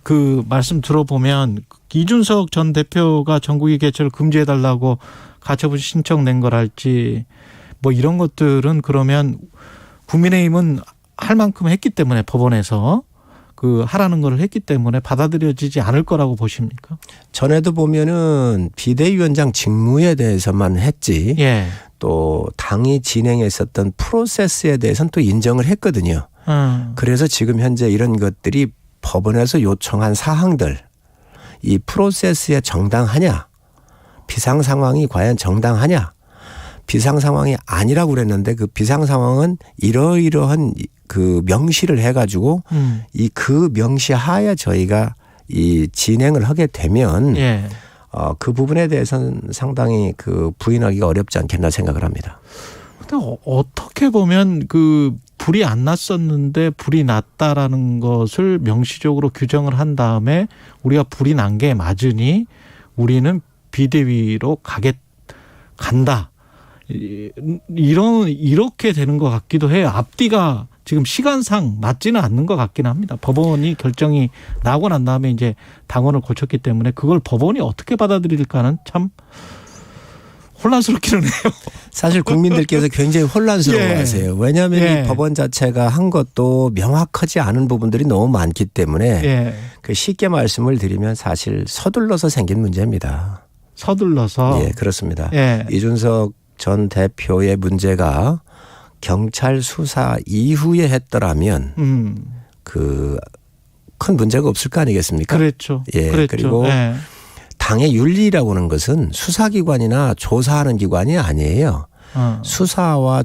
그 말씀 들어보면 이준석 전 대표가 전국위 개최를 금지해달라고 가처분 신청 낸 거랄지 뭐 이런 것들은 그러면 국민의힘은 할 만큼 했기 때문에 법원에서 그 하라는 걸 했기 때문에 받아들여지지 않을 거라고 보십니까? 전에도 보면은 비대위원장 직무에 대해서만 했지 또 당이 진행했었던 프로세스에 대해서는 또 인정을 했거든요. 그래서 지금 현재 이런 것들이 법원에서 요청한 사항들, 이 프로세스에 정당하냐, 비상 상황이 과연 정당하냐, 비상 상황이 아니라고 그랬는데 그 비상 상황은 이러이러한 그 명시를 해가지고 이 그 명시 하에 저희가 이 진행을 하게 되면 그 부분에 대해서는 상당히 그 부인하기가 어렵지 않겠나 생각을 합니다. 근데 어떻게 보면 그 불이 안 났었는데 불이 났다라는 것을 명시적으로 규정을 한 다음에 우리가 불이 난 게 맞으니 우리는 비대위로 간다. 이렇게 되는 것 같기도 해요. 앞뒤가 지금 시간상 맞지는 않는 것 같긴 합니다. 법원이 결정이 나고 난 다음에 이제 당원을 고쳤기 때문에 그걸 법원이 어떻게 받아들일까는 참 혼란스럽기는 해요. 사실 국민들께서 굉장히 혼란스러워하세요. 왜냐하면 이 법원 자체가 한 것도 명확하지 않은 부분들이 너무 많기 때문에 그 쉽게 말씀을 드리면 사실 서둘러서 생긴 문제입니다. 서둘러서? 예, 그렇습니다. 이준석 전 대표의 문제가 경찰 수사 이후에 했더라면 그 큰 문제가 없을 거 아니겠습니까? 그렇죠. 예, 그랬죠. 그리고 당의 윤리라고 하는 것은 수사기관이나 조사하는 기관이 아니에요. 수사와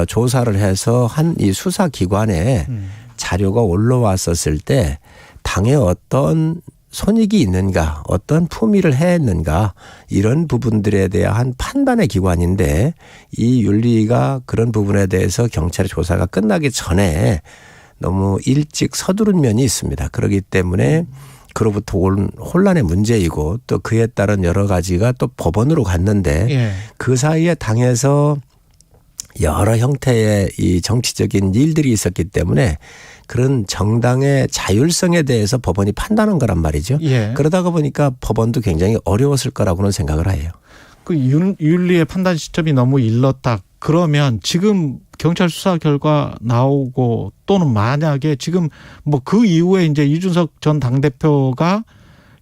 조사를 해서 한 이 수사기관에 자료가 올라왔었을 때 당에 어떤 손익이 있는가, 어떤 품위를 했는가 이런 부분들에 대한 판단의 기관인데 이 윤리가 그런 부분에 대해서 경찰의 조사가 끝나기 전에 너무 일찍 서두른 면이 있습니다. 그렇기 때문에 그로부터 온 혼란의 문제이고 또 그에 따른 여러 가지가 또 법원으로 갔는데 그 사이에 당에서 여러 형태의 이 정치적인 일들이 있었기 때문에 그런 정당의 자율성에 대해서 법원이 판단한 거란 말이죠. 그러다가 보니까 법원도 굉장히 어려웠을 거라고는 생각을 해요. 그 윤리의 판단 시점이 너무 일렀다. 그러면 지금 경찰 수사 결과 나오고 또는 만약에 지금 뭐 그 이후에 이제 이준석 전 당대표가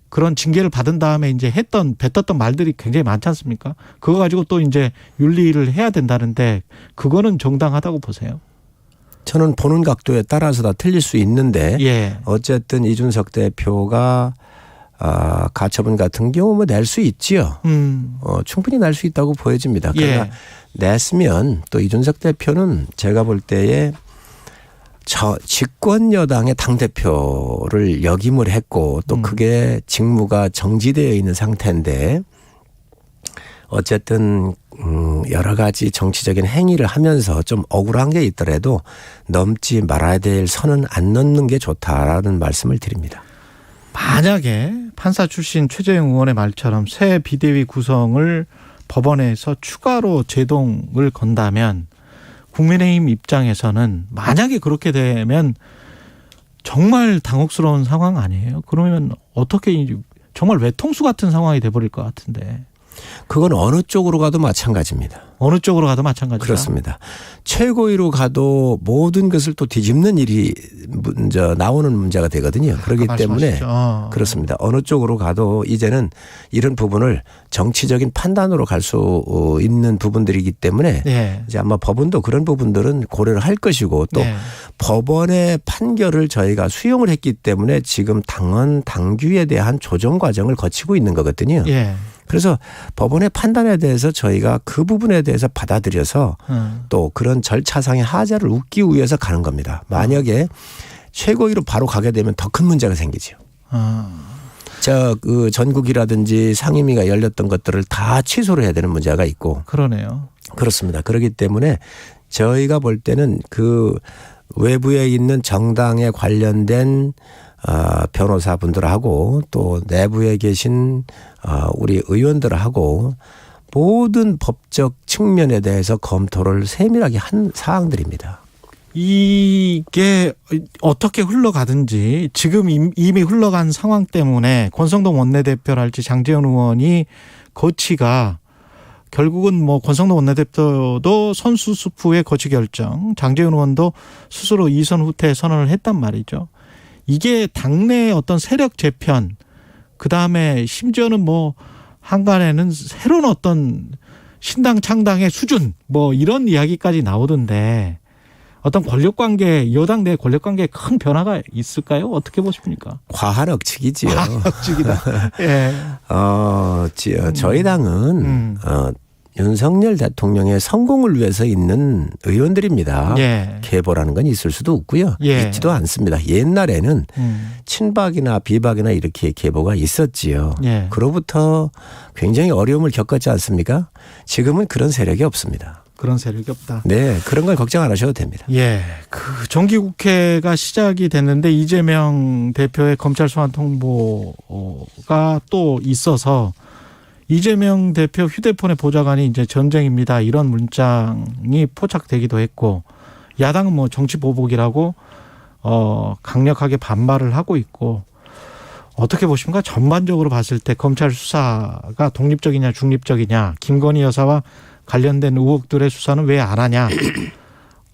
그런 징계를 받은 다음에 이제 뱉었던 말들이 굉장히 많지 않습니까? 그거 가지고 또 이제 윤리를 해야 된다는데 그거는 정당하다고 보세요? 저는 보는 각도에 따라서 다 틀릴 수 있는데 어쨌든 이준석 대표가 가처분 같은 경우 낼 수 있지요. 충분히 낼 수 있다고 보여집니다. 그러나 냈으면 또 이준석 대표는 제가 볼 때에 집권 여당의 당대표를 역임을 했고 또 그게 직무가 정지되어 있는 상태인데 어쨌든 여러 가지 정치적인 행위를 하면서 좀 억울한 게 있더라도 넘지 말아야 될 선은 안 넘는 게 좋다라는 말씀을 드립니다. 만약에 판사 출신 최재형 의원의 말처럼 새 비대위 구성을 법원에서 추가로 제동을 건다면 국민의힘 입장에서는 만약에 그렇게 되면 정말 당혹스러운 상황 아니에요? 그러면 어떻게 정말 외통수 같은 상황이 돼버릴 것 같은데. 그건 어느 쪽으로 가도 마찬가지입니다. 어느 쪽으로 가도 마찬가지다. 그렇습니다. 최고위로 가도 모든 것을 또 뒤집는 일이 나오는 문제가 되거든요. 그렇기 때문에 그렇습니다. 어느 쪽으로 가도 이제는 이런 부분을 정치적인 판단으로 갈 수 있는 부분들이기 때문에 이제 아마 법원도 그런 부분들은 고려를 할 것이고 또 법원의 판결을 저희가 수용을 했기 때문에 지금 당헌 당규에 대한 조정 과정을 거치고 있는 거거든요. 그래서 법원의 판단에 대해서 저희가 그 부분에 대해서 받아들여서 또 그런 절차상의 하자를 웃기 위해서 가는 겁니다. 만약에 최고위로 바로 가게 되면 더 큰 문제가 생기죠. 그 전국이라든지 상임위가 열렸던 것들을 다 취소를 해야 되는 문제가 있고. 그러네요. 그렇습니다. 그렇기 때문에 저희가 볼 때는 그 외부에 있는 정당에 관련된 변호사분들하고 또 내부에 계신 우리 의원들하고 모든 법적 측면에 대해서 검토를 세밀하게 한 사항들입니다. 이게 어떻게 흘러가든지 지금 이미 흘러간 상황 때문에 권성동 원내대표랄지 장제원 의원이 거치가 결국은 뭐 권성동 원내대표도 선수습 후에 거치 결정, 장제원 의원도 스스로 이선 후퇴 선언을 했단 말이죠. 이게 당내 어떤 세력 재편, 그다음에 심지어는 뭐 한간에는 새로운 어떤 신당 창당의 수준 뭐 이런 이야기까지 나오던데 어떤 권력관계, 여당 내 권력관계에 큰 변화가 있을까요? 어떻게 보십니까? 과한 억측이지요. 과한 억측이다. 저희 당은 윤석열 대통령의 성공을 위해서 있는 의원들입니다. 계보라는 건 있을 수도 없고요. 있지도 않습니다. 옛날에는 친박이나 비박이나 이렇게 계보가 있었지요. 그로부터 굉장히 어려움을 겪었지 않습니까? 지금은 그런 세력이 없습니다. 그런 세력이 없다. 네, 그런 걸 걱정 안 하셔도 됩니다. 예, 그 정기국회가 시작이 됐는데 이재명 대표의 검찰 소환 통보가 또 있어서 이재명 대표 휴대폰의 보좌관이 이제 전쟁입니다. 이런 문장이 포착되기도 했고 야당은 뭐 정치 보복이라고 강력하게 반발을 하고 있고 어떻게 보십니까? 전반적으로 봤을 때 검찰 수사가 독립적이냐 중립적이냐 김건희 여사와 관련된 의혹들의 수사는 왜 안 하냐?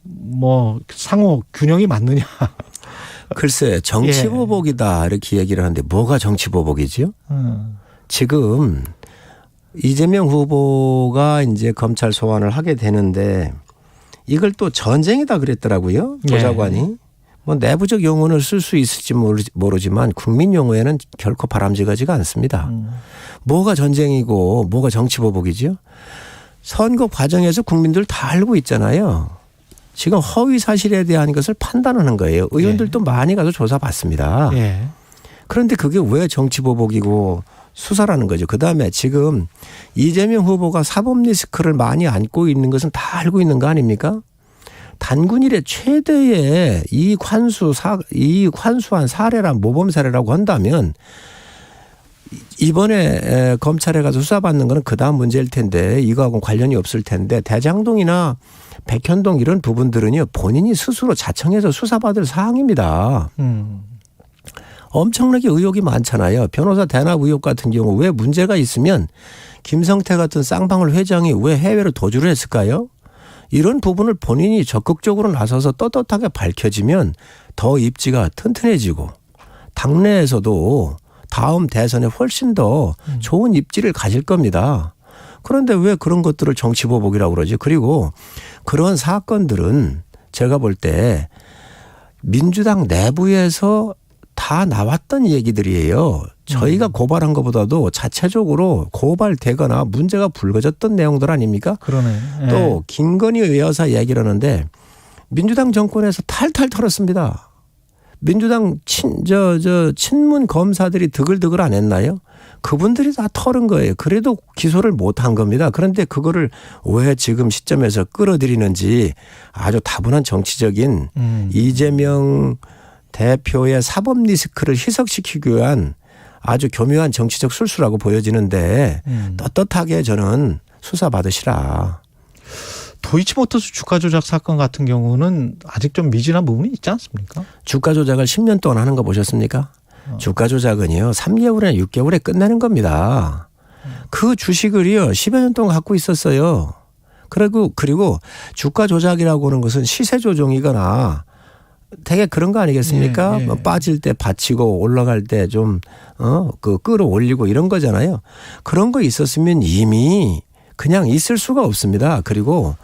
뭐 상호 균형이 맞느냐? 글쎄 정치 보복이다 이렇게 얘기를 하는데 뭐가 정치 보복이지요? 지금 이재명 후보가 이제 검찰 소환을 하게 되는데 이걸 또 전쟁이다 그랬더라고요. 보좌관이. 뭐 내부적 용어를 쓸 수 있을지 모르지만 국민 용어에는 결코 바람직하지가 않습니다. 뭐가 전쟁이고 뭐가 정치 보복이죠? 선거 과정에서 국민들 다 알고 있잖아요. 지금 허위 사실에 대한 것을 판단하는 거예요. 의원들도 많이 가서 조사받습니다. 그런데 그게 왜 정치 보복이고 수사라는 거죠. 그다음에 지금 이재명 후보가 사법 리스크를 많이 안고 있는 것은 다 알고 있는 거 아닙니까? 단군 이래 최대의 이익 환수한 사례란 모범 사례라고 한다면 이번에 검찰에 가서 수사받는 거는 그다음 문제일 텐데 이거하고는 관련이 없을 텐데 대장동이나 백현동 이런 부분들은요 본인이 스스로 자청해서 수사받을 사항입니다. 엄청나게 의혹이 많잖아요. 변호사 대납 의혹 같은 경우 왜 문제가 있으면 김성태 같은 쌍방울 회장이 왜 해외로 도주를 했을까요? 이런 부분을 본인이 적극적으로 나서서 떳떳하게 밝혀지면 더 입지가 튼튼해지고 당내에서도 다음 대선에 훨씬 더 좋은 입지를 가질 겁니다. 그런데 왜 그런 것들을 정치보복이라고 그러지? 그리고 그런 사건들은 제가 볼 때 민주당 내부에서 다 나왔던 얘기들이에요. 저희가 고발한 것보다도 자체적으로 고발되거나 문제가 불거졌던 내용들 아닙니까? 그러네. 또 김건희 여사 얘기를 하는데 민주당 정권에서 탈탈 털었습니다. 민주당 친문 검사들이 드글드글 안 했나요? 그분들이 다 털은 거예요. 그래도 기소를 못한 겁니다. 그런데 그거를 왜 지금 시점에서 끌어들이는지 아주 다분한 정치적인 이재명 대표의 사법 리스크를 희석시키기 위한 아주 교묘한 정치적 술수라고 보여지는데 떳떳하게 저는 수사받으시라. 도이치모터스 주가 조작 사건 같은 경우는 아직 좀 미진한 부분이 있지 않습니까? 주가 조작을 10년 동안 하는 거 보셨습니까? 주가 조작은요 3개월이나 6개월에 끝내는 겁니다. 그 주식을요 10여 년 동안 갖고 있었어요. 그리고 주가 조작이라고 하는 것은 시세 조정이거나 되게 그런 거 아니겠습니까? 뭐 빠질 때 받치고 올라갈 때 좀 그 끌어올리고 이런 거잖아요. 그런 거 있었으면 이미 그냥 있을 수가 없습니다. 그리고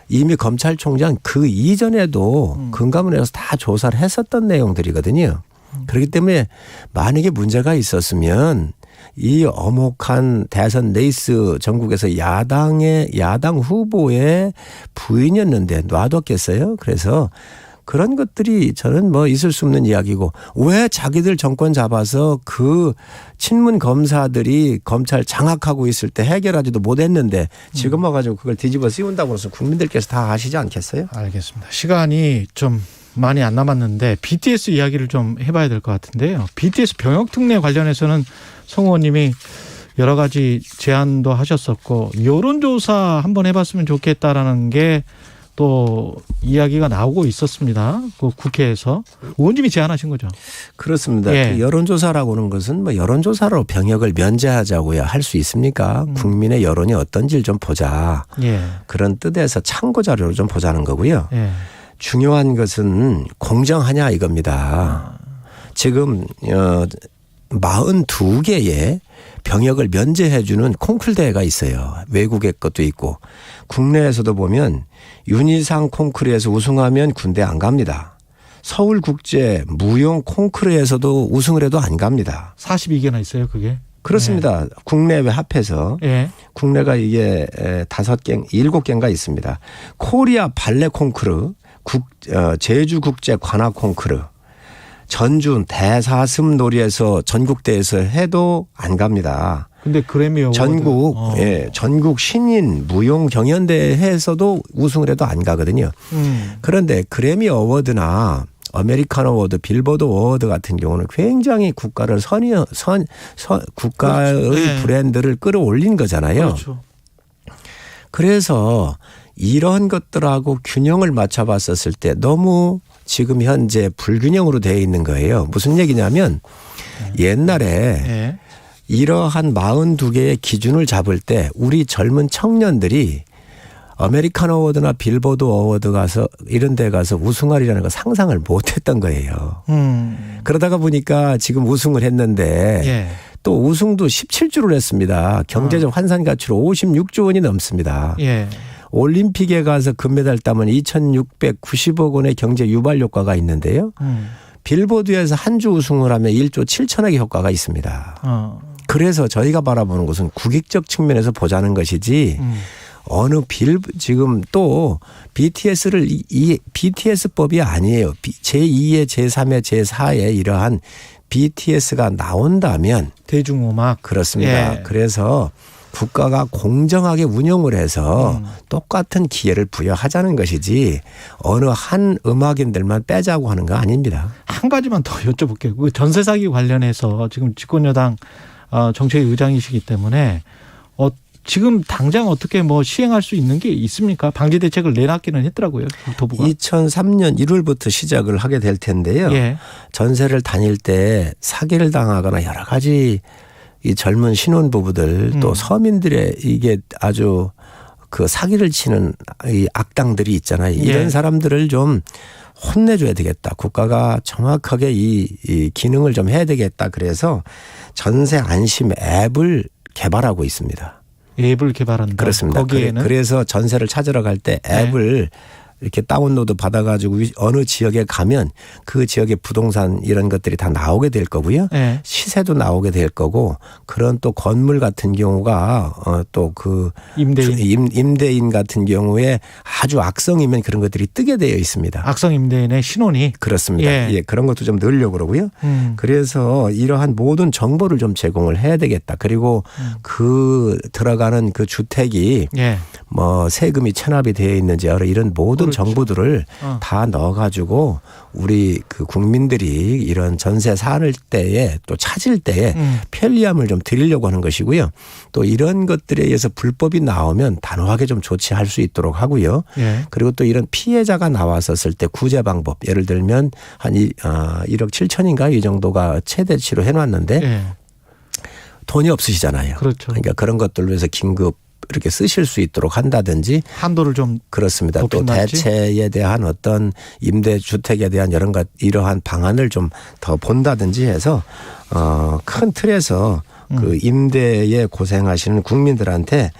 이미 검찰총장 그 이전에도 금감원에서 다 조사를 했었던 내용들이거든요. 그렇기 때문에 만약에 문제가 있었으면 이 엄혹한 대선 레이스 전국에서 야당 후보의 부인이었는데 놔뒀겠어요. 그래서 그런 것들이 저는 뭐 있을 수 없는 이야기고 왜 자기들 정권 잡아서 그 친문 검사들이 검찰 장악하고 있을 때 해결하지도 못했는데 지금 와가지고 그걸 뒤집어 씌운다고 해서 국민들께서 다 아시지 않겠어요? 알겠습니다. 시간이 좀 많이 안 남았는데 BTS 이야기를 좀 해봐야 될 것 같은데요. BTS 병역 특례 관련해서는 송 의원님이 여러 가지 제안도 하셨었고 여론조사 한번 해봤으면 좋겠다라는 게 또 이야기가 나오고 있었습니다. 그 국회에서 의원님이 제안하신 거죠. 그렇습니다. 그 여론조사라고 하는 것은 뭐 여론조사로 병역을 면제하자고야 할 수 있습니까? 국민의 여론이 어떤지를 좀 보자. 그런 뜻에서 참고 자료를 좀 보자는 거고요. 중요한 것은 공정하냐 이겁니다. 지금 42개의 병역을 면제해 주는 콩쿨 대회가 있어요. 외국의 것도 있고 국내에서도 보면 윤희상 콩쿠르에서 우승하면 군대 안 갑니다. 서울국제 무용 콩쿠르에서도 우승을 해도 안 갑니다. 42개나 있어요 그게? 그렇습니다. 국내외 합해서 국내가 이게 7개인가 있습니다. 코리아 발레 콩쿠르, 제주국제 관악 콩쿠르, 전주 대사슴 놀이에서 전국대회에서 해도 안 갑니다. 근데 그래미 어워드 전국 신인 무용 경연대회에서도 우승을 해도 안 가거든요. 그런데 그래미 어워드나 아메리칸 어워드, 빌보드 어워드 같은 경우는 굉장히 국가를 국가의 그렇죠. 네. 브랜드를 끌어올린 거잖아요. 그렇죠. 그래서 이런 것들하고 균형을 맞춰봤었을 때 너무 지금 현재 불균형으로 되어 있는 거예요. 무슨 얘기냐면 옛날에 이러한 42개의 기준을 잡을 때 우리 젊은 청년들이 아메리칸 어워드나 빌보드 어워드 가서 이런 데 가서 우승하리라는 거 상상을 못 했던 거예요. 그러다가 보니까 지금 우승을 했는데 또 우승도 17주를 했습니다. 경제적 환산 가치로 56조 원이 넘습니다. 올림픽에 가서 금메달 따면 2,690억 원의 경제 유발 효과가 있는데요. 빌보드에서 한 주 우승을 하면 1조 7천억의 효과가 있습니다. 그래서 저희가 바라보는 것은 국익적 측면에서 보자는 것이지 지금 또 BTS를 BTS법이 아니에요. 제2의 제3의 제4의 이러한 BTS가 나온다면 대중음악 그렇습니다. 그래서 국가가 공정하게 운영을 해서 똑같은 기회를 부여하자는 것이지 어느 한 음악인들만 빼자고 하는 거 아닙니다. 한 가지만 더 여쭤볼게요. 그 전세 사기 관련해서 지금 집권여당 정책위 의장이시기 때문에 지금 당장 어떻게 시행할 수 있는 게 있습니까? 방지 대책을 내놨기는 했더라고요. 국토부가. 2003년 1월부터 시작을 하게 될 텐데요. 전세를 다닐 때 사기를 당하거나 여러 가지 이 젊은 신혼부부들 또 서민들의 이게 아주 그 사기를 치는 이 악당들이 있잖아요. 이런 사람들을 좀 혼내줘야 되겠다. 국가가 정확하게 이 기능을 좀 해야 되겠다. 그래서 전세 안심 앱을 개발하고 있습니다. 앱을 개발한다. 그렇습니다. 거기에는 그래서 전세를 찾으러 갈 때 앱을 이렇게 다운로드 받아가지고 어느 지역에 가면 그 지역의 부동산 이런 것들이 다 나오게 될 거고요. 시세도 나오게 될 거고 그런 또 건물 같은 경우가 또 그 임대인 같은 경우에 아주 악성이면 그런 것들이 뜨게 되어 있습니다. 악성 임대인의 신원이 그렇습니다. 그런 것도 좀 넣으려고 그러고요. 그래서 이러한 모든 정보를 좀 제공을 해야 되겠다. 그리고 그 들어가는 그 주택이 세금이 체납이 되어 있는지 이런 모든 정보들을 다 넣어가지고 우리 그 국민들이 이런 전세 살 때에 또 찾을 때에 편리함을 좀 드리려고 하는 것이고요. 또 이런 것들에 의해서 불법이 나오면 단호하게 좀 조치할 수 있도록 하고요. 그리고 또 이런 피해자가 나왔었을 때 구제 방법 예를 들면 한 1억 7천인가 이 정도가 최대치로 해놨는데 돈이 없으시잖아요. 그렇죠. 그러니까 그런 것들을 위해서 긴급 이렇게 쓰실 수 있도록 한다든지 한도를 좀 그렇습니다. 또 대체에 대한 어떤 임대주택에 대한 이러한 방안을 좀 더 본다든지 해서 큰 틀에서 그 임대에 고생하시는 국민들한테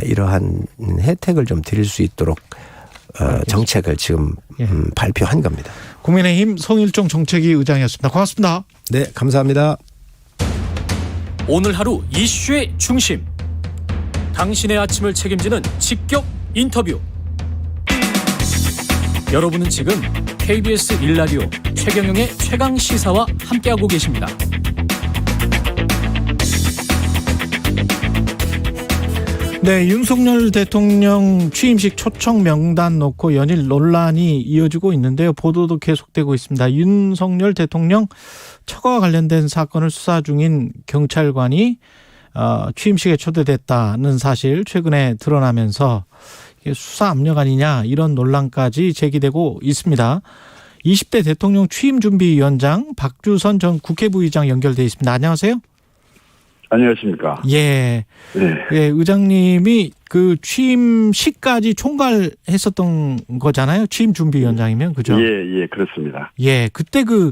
이러한 혜택을 좀 드릴 수 있도록 정책을 지금 발표한 겁니다. 국민의힘 송일종 정책위 의장이었습니다. 고맙습니다. 네, 감사합니다. 오늘 하루 이슈의 중심. 당신의 아침을 책임지는 직격 인터뷰. 여러분은 지금 KBS 1라디오 최경영의 최강 시사와 함께하고 계십니다. 네, 윤석열 대통령 취임식 초청 명단 놓고 연일 논란이 이어지고 있는데요. 보도도 계속되고 있습니다. 윤석열 대통령 처가와 관련된 사건을 수사 중인 경찰관이 취임식에 초대됐다는 사실 최근에 드러나면서 이게 수사 압력 아니냐 이런 논란까지 제기되고 있습니다. 20대 대통령 취임준비위원장 박주선 전 국회부의장 연결돼 있습니다. 안녕하세요. 안녕하십니까. 예, 의장님이 그 취임식까지 총괄했었던 거잖아요. 취임준비위원장이면 그죠? 예, 그렇습니다. 예, 그때 그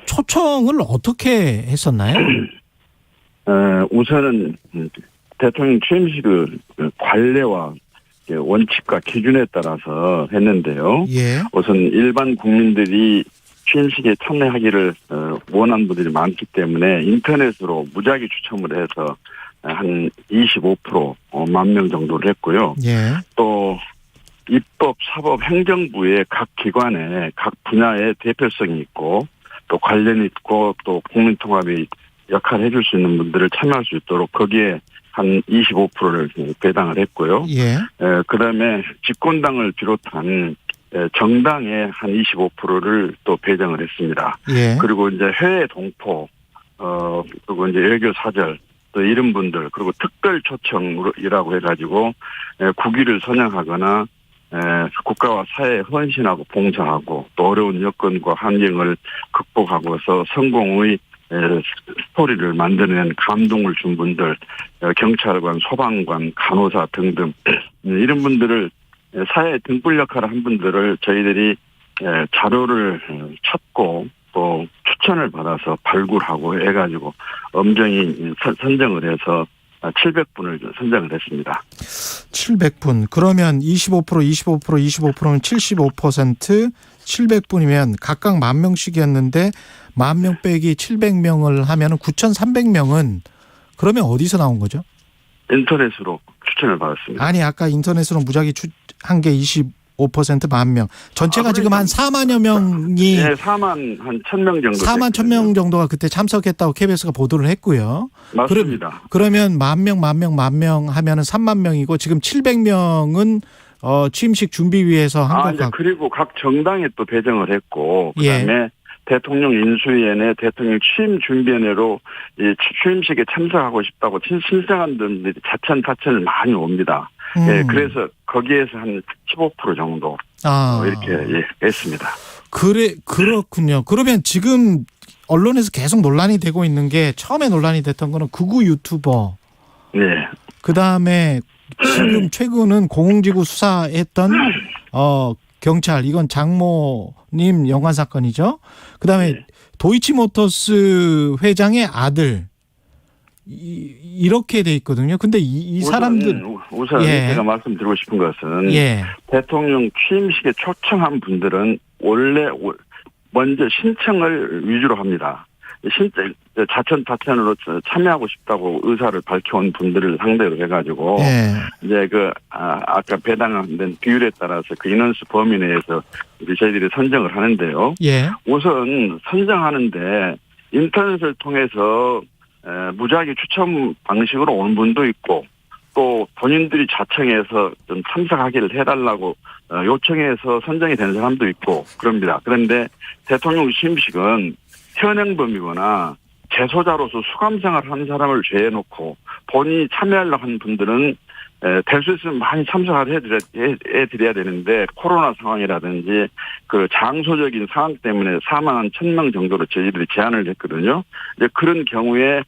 초청을 어떻게 했었나요? 우선은 대통령 취임식을 관례와 원칙과 기준에 따라서 했는데요. 우선 일반 국민들이 취임식에 참여하기를 원하는 분들이 많기 때문에 인터넷으로 무작위 추첨을 해서 한 25% 10,000명 정도를 했고요. 또 입법, 사법, 행정부의 각 기관에 각 분야의 대표성이 있고 또 관련이 있고 또 국민통합이 역할을 해줄 수 있는 분들을 참여할 수 있도록 거기에 한 25%를 배당을 했고요. 예. 그다음에 집권당을 비롯한 정당에 한 25%를 또 배정을 했습니다. 예. 그리고 이제 해외 동포, 그리고 이제 외교 사절, 또 이런 분들, 그리고 특별 초청이라고 해가지고 국위를 선양하거나 국가와 사회에 헌신하고 봉사하고 또 어려운 여건과 환경을 극복하고서 성공의 스토리를 만들어낸 감동을 준 분들, 경찰관, 소방관, 간호사 등등 이런 분들을 사회 등불 역할을 한 분들을 저희들이 자료를 찾고 또 추천을 받아서 발굴하고 해가지고 엄정히 선정을 해서 700분을 선정을 했습니다. 700분. 그러면 25%면 75%, 700분이면 각각 10,000명씩이었는데 10,000명 빼기 700명을 하면 9,300명은 그러면 어디서 나온 거죠? 인터넷으로 추천을 받았습니다. 아니 아까 인터넷으로 무작위 한 게 25% 10,000명. 전체가 지금 한 4만여 명이. 네, 4만 한 1,000명 정도. 4만 1,000명 정도가 그때 참석했다고 KBS가 보도를 했고요. 맞습니다. 그러면 10,000명 하면은 3만 명이고 지금 700명은 취임식 준비위에서 한 것 같고. 그리고 각 정당에 또 배정을 했고 그다음에 예. 대통령 인수위원회, 대통령 취임 준비위원회로 취임식에 참석하고 싶다고 신청한 분들이 자천을 많이 옵니다. 예, 그래서 거기에서 한 15% 정도 이렇게 했습니다. 그렇군요. 그러면 지금 언론에서 계속 논란이 되고 있는 게 처음에 논란이 됐던 거는 극우 유튜버. 네. 그다음에 지금 최근은 공공지구 수사했던 경찰, 이건 장모님 연관 사건이죠. 그다음에 도이치모터스 회장의 아들 이렇게 돼 있거든요. 근데 이 사람들 우선 제가 말씀드리고 싶은 것은 대통령 취임식에 초청한 분들은 원래 먼저 신청을 위주로 합니다. 자천으로 참여하고 싶다고 의사를 밝혀온 분들을 상대로 해가지고 이제 아까 배당된 비율에 따라서 그 인원수 범위 내에서 저희들이 선정을 하는데요. 우선 선정하는데 인터넷을 통해서 무작위 추첨 방식으로 온 분도 있고 또 본인들이 자청해서 좀 참석하기를 해달라고 요청해서 선정이 되는 사람도 있고 그럽니다. 그런데 대통령 취임식은 현행범이거나 재소자로서 수감생활을 하는 사람을 제해놓고 본인이 참여하려고 하는 분들은 될 수 있으면 많이 참석을 해드려야 되는데 코로나 상황이라든지 그 장소적인 상황 때문에 4만 1,000명 정도로 저희들이 제한을 했거든요. 이제 그런 경우에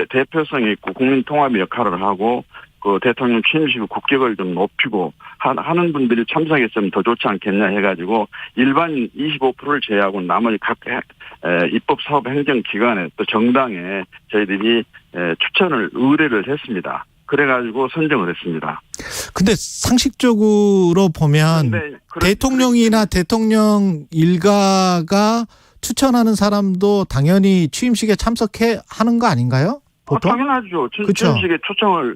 대표성이 있고 국민 통합의 역할을 하고 그 대통령 취임식 국격을 좀 높이고 하는 분들이 참석했으면 더 좋지 않겠냐 해가지고 일반인 25%를 제외하고 나머지 각 입법 사업 행정기관에 또 정당에 저희들이 추천을 의뢰를 했습니다. 그래가지고 선정을 했습니다. 근데 상식적으로 보면 대통령이나 대통령 일가가 추천하는 사람도 당연히 취임식에 참석해 하는 거 아닌가요? 보통? 당연하죠. 취임식에 초청을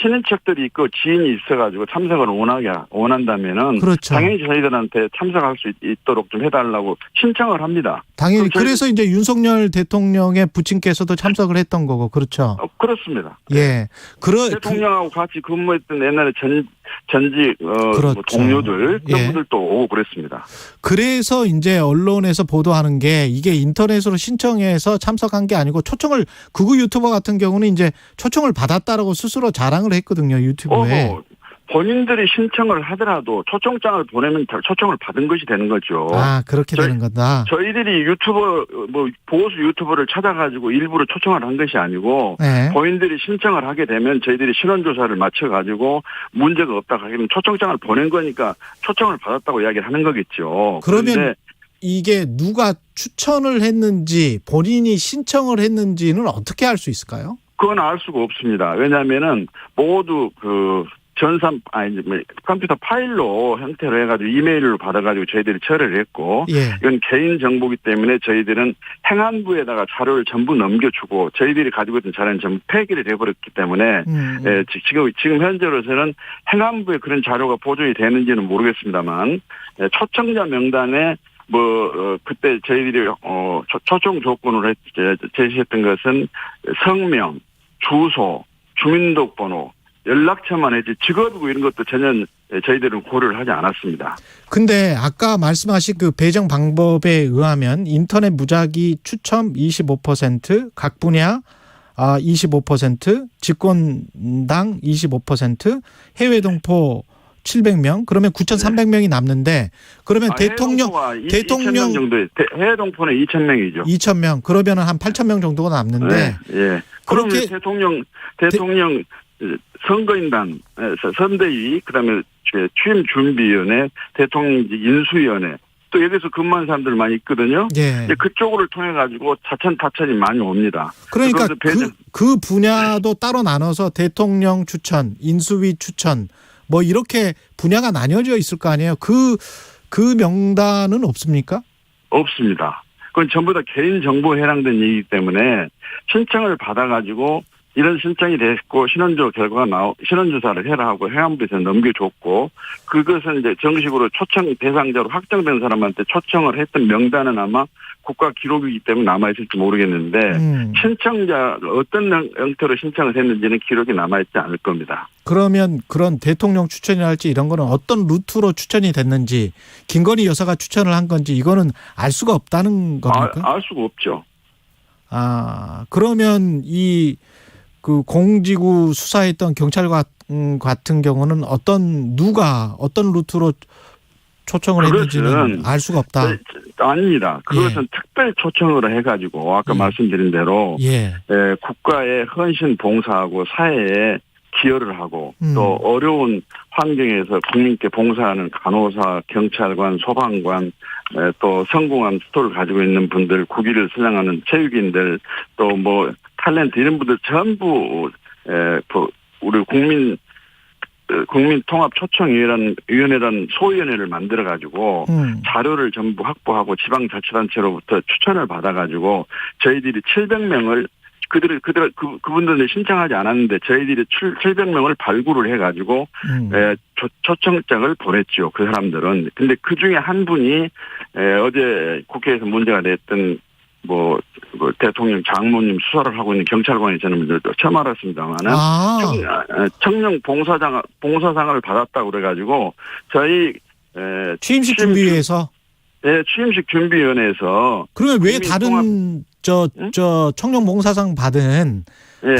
친인척들이 있고 지인이 있어가지고 참석을 원한다면은 당연히 저희들한테 참석할 수 있도록 좀 해달라고 신청을 합니다. 당연히 그래서 이제 윤석열 대통령의 부친께서도 참석을 했던 거고 그렇죠. 그렇습니다. 예, 대통령하고 같이 근무했던 옛날에 전직 동료들 그런 분들도 오고 그랬습니다. 그래서 이제 언론에서 보도하는 게 이게 인터넷으로 신청해서 참석한 게 아니고 초청을 극우 유튜버 같은 경우는 이제 초청을 받았다라고 스스로 자랑을 했거든요, 유튜브에. 본인들이 신청을 하더라도 초청장을 보내면 초청을 받은 것이 되는 거죠. 그렇게 되는 거다. 저희들이 보수 유튜버를 찾아가지고 일부러 초청을 한 것이 아니고 본인들이 신청을 하게 되면 저희들이 신원조사를 마쳐가지고 문제가 없다고 하기는 초청장을 보낸 거니까 초청을 받았다고 이야기를 하는 거겠죠. 그러면 이게 누가 추천을 했는지 본인이 신청을 했는지는 어떻게 알 수 있을까요? 그건 알 수가 없습니다. 왜냐하면은 모두 컴퓨터 파일로 형태로 해가지고 이메일로 받아가지고 저희들이 처리를 했고 이건 개인 정보이기 때문에 저희들은 행안부에다가 자료를 전부 넘겨주고 저희들이 가지고 있던 자료는 전부 폐기를 해버렸기 때문에 지금 현재로서는 행안부에 그런 자료가 보존이 되는지는 모르겠습니다만 초청자 명단에 그때 저희들이 초청 조건으로 제시했던 것은 성명, 주소, 주민등록번호, 연락처만 했지 직업이고 이런 것도 전혀 저희들은 고려를 하지 않았습니다. 근데 아까 말씀하신 그 배정 방법에 의하면 인터넷 무작위 추첨 25%, 각 분야 25%, 집권당 25%, 해외 동포 700명, 그러면 9,300명이 남는데, 그러면 대통령 2,000명 정도, 해외 동포는 2,000명이죠. 2,000명, 그러면 한 8,000명 정도가 남는데, 예. 그러면 대통령 선거인단, 선대위, 그다음에 취임준비위원회, 대통령직 인수위원회, 또 여기서 근무하는 사람들 많이 있거든요. 예. 그쪽을 통해 가지고 차천타천이 많이 옵니다. 그러니까 그 분야도 따로 나눠서 대통령 추천, 인수위 추천, 뭐 이렇게 분야가 나뉘어져 있을 거 아니에요. 그 명단은 없습니까? 없습니다. 그건 전부 다 개인정보에 해당된 얘기이기 때문에 신청을 받아가지고 이런 신청이 됐고 신원조사를 해라 하고 행안부에서 넘겨줬고, 그것은 이제 정식으로 초청 대상자로 확정된 사람한테 초청을 했던 명단은 아마 국가 기록이기 때문에 남아있을지 모르겠는데 신청자 어떤 형태로 신청을 했는지는 기록이 남아있지 않을 겁니다. 그러면 그런 대통령 추천이랄지 이런 거는 어떤 루트로 추천이 됐는지, 김건희 여사가 추천을 한 건지 이거는 알 수가 없다는 겁니까? 알 수가 없죠. 그러면 그 공지구 수사했던 경찰 같은 경우는 어떤 루트로 초청을 했는지는 알 수가 없다. 아닙니다. 그것은 특별 초청으로 해가지고 아까 말씀드린 대로 국가에 헌신 봉사하고 사회에 기여를 하고 또 어려운 환경에서 국민께 봉사하는 간호사, 경찰관, 소방관, 또 성공한 스토리를 가지고 있는 분들, 국위를 수행하는 체육인들, 또 뭐 탤런트 이런 분들 전부 우리 국민통합초청위원회라는 소위원회를 만들어가지고 자료를 전부 확보하고 지방자치단체로부터 추천을 받아가지고 저희들이 700명을 그분들은 신청하지 않았는데 저희들이 700명을 발굴을 해가지고 초청장을 보냈죠. 그 사람들은. 근데 그 중에 한 분이 어제 국회에서 문제가 됐던 대통령 장모님 수사를 하고 있는 경찰관이 저는 처음 알았습니다만은 청년 봉사상을 받았다고 그래가지고 저희 취임식 준비위에서 취임식 준비위원회에서 그러면 왜 다른 청년 봉사상 받은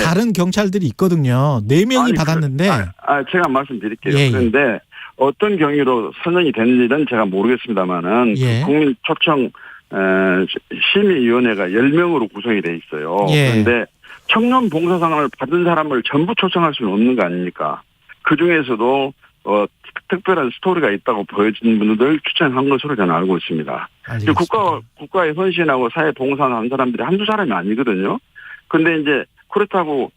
다른 경찰들이 있거든요. 4명이 받았는데 제가 말씀드릴게요. 그런데 어떤 경위로 선정이 됐는지는 제가 모르겠습니다만은 국민 초청 심의위원회가 10명으로 구성이 돼 있어요. 그런데 청년 봉사상을 받은 사람을 전부 초청할 수는 없는 거 아닙니까? 그 중에서도 특별한 스토리가 있다고 보여진 분들 추천한 것으로 저는 알고 있습니다. 국가에 헌신하고 사회 봉사한 사람들이 한두 사람이 아니거든요. 근데 이제 그렇다고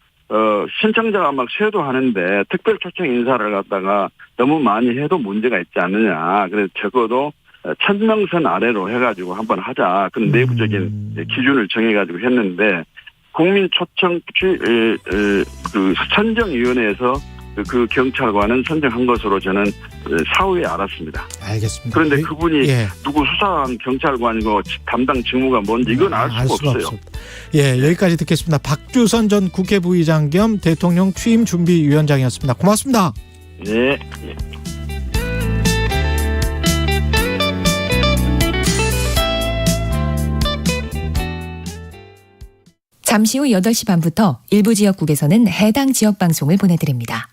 신청자가 막 쇄도하는데 특별 초청 인사를 갖다가 너무 많이 해도 문제가 있지 않느냐. 그래서 적어도 1,000명선 아래로 해가지고 한번 하자. 그런 내부적인 기준을 정해가지고 했는데 국민 초청 선정위원회에서 그 경찰관은 선정한 것으로 저는 사후에 알았습니다. 알겠습니다. 그런데 그분이 누구 수사한 경찰관이고 담당 직무가 뭔지 이건 알 수가 없어요. 여기까지 듣겠습니다. 박주선 전 국회 부의장 겸 대통령 취임 준비위원장이었습니다. 고맙습니다. 네. 잠시 후 8시 반부터 일부 지역국에서는 해당 지역 방송을 보내드립니다.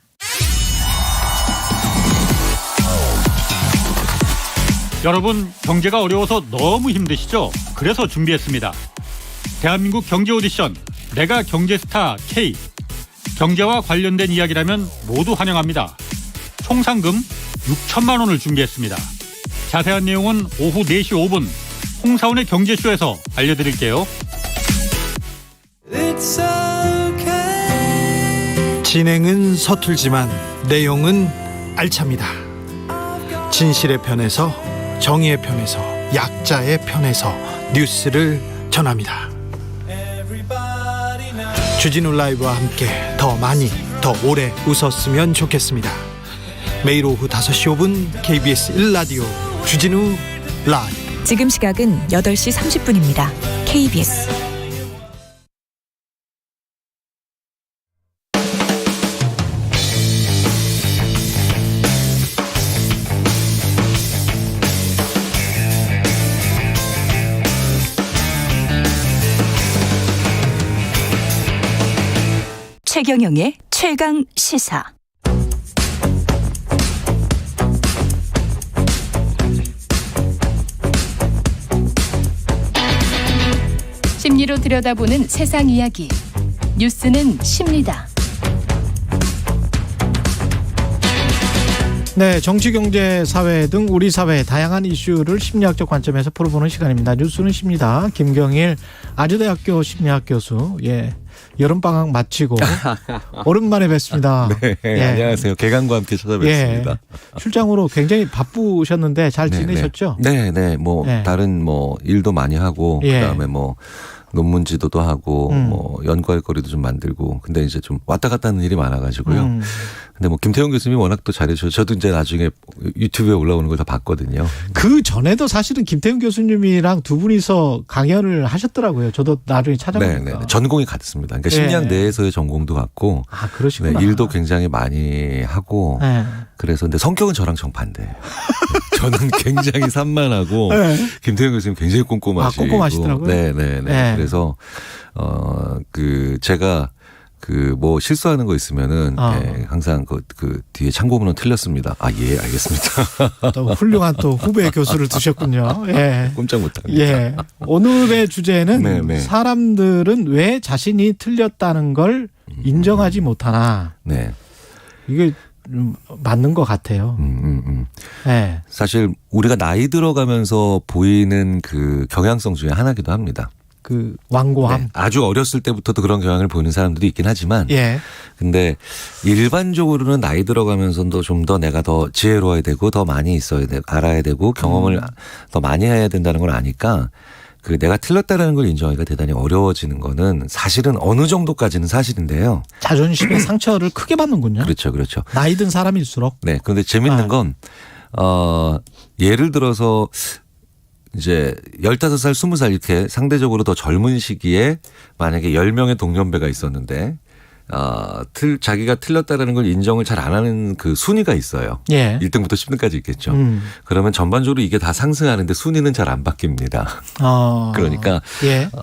여러분, 경제가 어려워서 너무 힘드시죠? 그래서 준비했습니다. 대한민국 경제 오디션 내가 경제스타 K. 경제와 관련된 이야기라면 모두 환영합니다. 총 상금 6천만 원을 준비했습니다. 자세한 내용은 오후 4시 5분 홍사원의 경제쇼에서 알려드릴게요. 진행은 서툴지만 내용은 알찹니다. 진실의 편에서, 정의의 편에서, 약자의 편에서 뉴스를 전합니다. 주진우 라이브와 함께 더 많이, 더 오래 웃었으면 좋겠습니다. 매일 오후 5시 5분 KBS 1라디오 주진우 라이브. 지금 시각은 8시 30분입니다. KBS 최경영의 최강 시사. 심리로 들여다보는 세상 이야기. 뉴스는 십니다. 네, 정치, 경제, 사회 등 우리 사회의 다양한 이슈를 심리학적 관점에서 풀어보는 시간입니다. 뉴스는 십니다. 김경일 아주대학교 심리학 교수. 예. 여름방학 마치고 오랜만에 뵙습니다. 네, 예. 안녕하세요. 개강과 함께 찾아뵙습니다. 예. 출장으로 굉장히 바쁘셨는데 잘 지내셨죠? 네. 다른 일도 많이 하고 그다음에 논문 지도도 하고 연구할 거리도 좀 만들고 근데 이제 좀 왔다 갔다 하는 일이 많아가지고요. 근데 김태형 교수님이 워낙 또 잘해주셔서 저도 이제 나중에 유튜브에 올라오는 걸 다 봤거든요. 그 전에도 사실은 김태형 교수님이랑 두 분이서 강연을 하셨더라고요. 저도 나중에 찾아보니까. 네. 전공이 같습니다. 그러니까 심리학 내에서의 전공도 같고. 아, 그러시구나. 네, 일도 굉장히 많이 하고. 네. 그래서 근데 성격은 저랑 정반대예요. 저는 굉장히 산만하고 김태형 교수님 굉장히 꼼꼼하시고. 꼼꼼하시더라고요. 네. 그래서 제가 실수하는 거 있으면은 항상 그 뒤에 참고문은 틀렸습니다. 아, 예, 알겠습니다. 또 훌륭한 또 후배 교수를 두셨군요. 예. 꼼짝 못합니다. 예. 오늘의 주제는 사람들은 왜 자신이 틀렸다는 걸 인정하지 못하나. 네. 이게 맞는 것 같아요. 네. 사실 우리가 나이 들어가면서 보이는 그 경향성 중에 하나기도 합니다. 그 완고함. 네, 아주 어렸을 때부터도 그런 경향을 보이는 사람들도 있긴 하지만 근데 일반적으로는 나이 들어가면서도 좀 더 내가 더 지혜로워야 되고 더 많이 있어야 되고 알아야 되고 경험을 더 많이 해야 된다는 걸 아니까 내가 틀렸다라는 걸 인정하기가 대단히 어려워지는 거는 사실은 어느 정도까지는 사실인데요. 자존심의 상처를 크게 받는군요. 그렇죠. 나이 든 사람일수록. 네. 그런데 재밌는 건 예를 들어서 이제 15살, 20살 이렇게 상대적으로 더 젊은 시기에 만약에 10명의 동년배가 있었는데 자기가 틀렸다라는 걸 인정을 잘 안 하는 그 순위가 있어요. 1등부터 10등까지 있겠죠. 그러면 전반적으로 이게 다 상승하는데 순위는 잘 안 바뀝니다. 그러니까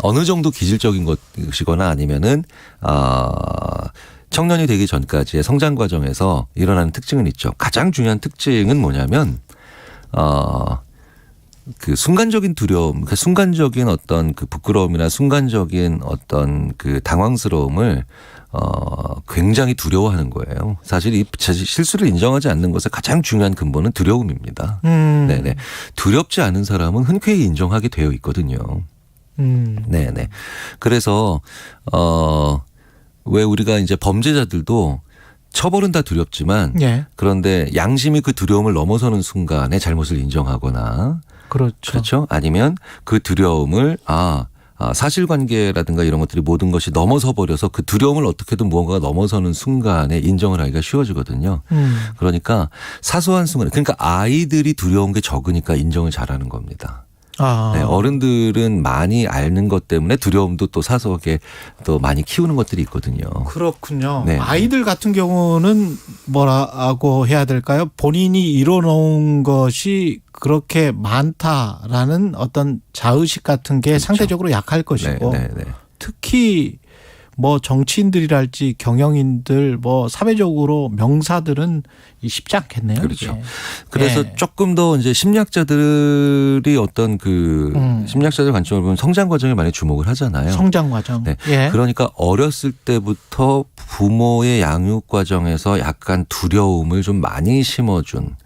어느 정도 기질적인 것이거나 아니면은 청년이 되기 전까지의 성장 과정에서 일어나는 특징은 있죠. 가장 중요한 특징은 뭐냐면 그 순간적인 두려움, 그 순간적인 어떤 그 부끄러움이나 순간적인 어떤 그 당황스러움을 굉장히 두려워하는 거예요. 사실 이 실수를 인정하지 않는 것의 가장 중요한 근본은 두려움입니다. 네네. 두렵지 않은 사람은 흔쾌히 인정하게 되어 있거든요. 네네. 그래서 왜 우리가 이제 범죄자들도 처벌은 다 두렵지만 그런데 양심이 그 두려움을 넘어서는 순간에 잘못을 인정하거나 그렇죠. 아니면 그 두려움을 사실관계라든가 이런 것들이 모든 것이 넘어서 버려서 그 두려움을 어떻게든 무언가가 넘어서는 순간에 인정을 하기가 쉬워지거든요. 그러니까 사소한 순간, 그러니까 아이들이 두려운 게 적으니까 인정을 잘하는 겁니다. 네, 어른들은 많이 앓는 것 때문에 두려움도 또 사소하게 또 많이 키우는 것들이 있거든요. 그렇군요. 네. 아이들 같은 경우는 뭐라고 해야 될까요? 본인이 이뤄놓은 것이 그렇게 많다라는 어떤 자의식 같은 게 상대적으로 약할 것이고 특히 정치인들이랄지 경영인들 경영인들 명사들은 쉽지 않겠네요. 그렇죠. 이게. 그래서 조금 더 이제 심리학자들이 어떤 심리학자들 관점을 보면 성장 과정에 많이 주목을 하잖아요. 성장 과정. 네. 그러니까 어렸을 때부터 부모의 양육 과정에서 약간 두려움을 좀 많이 심어준.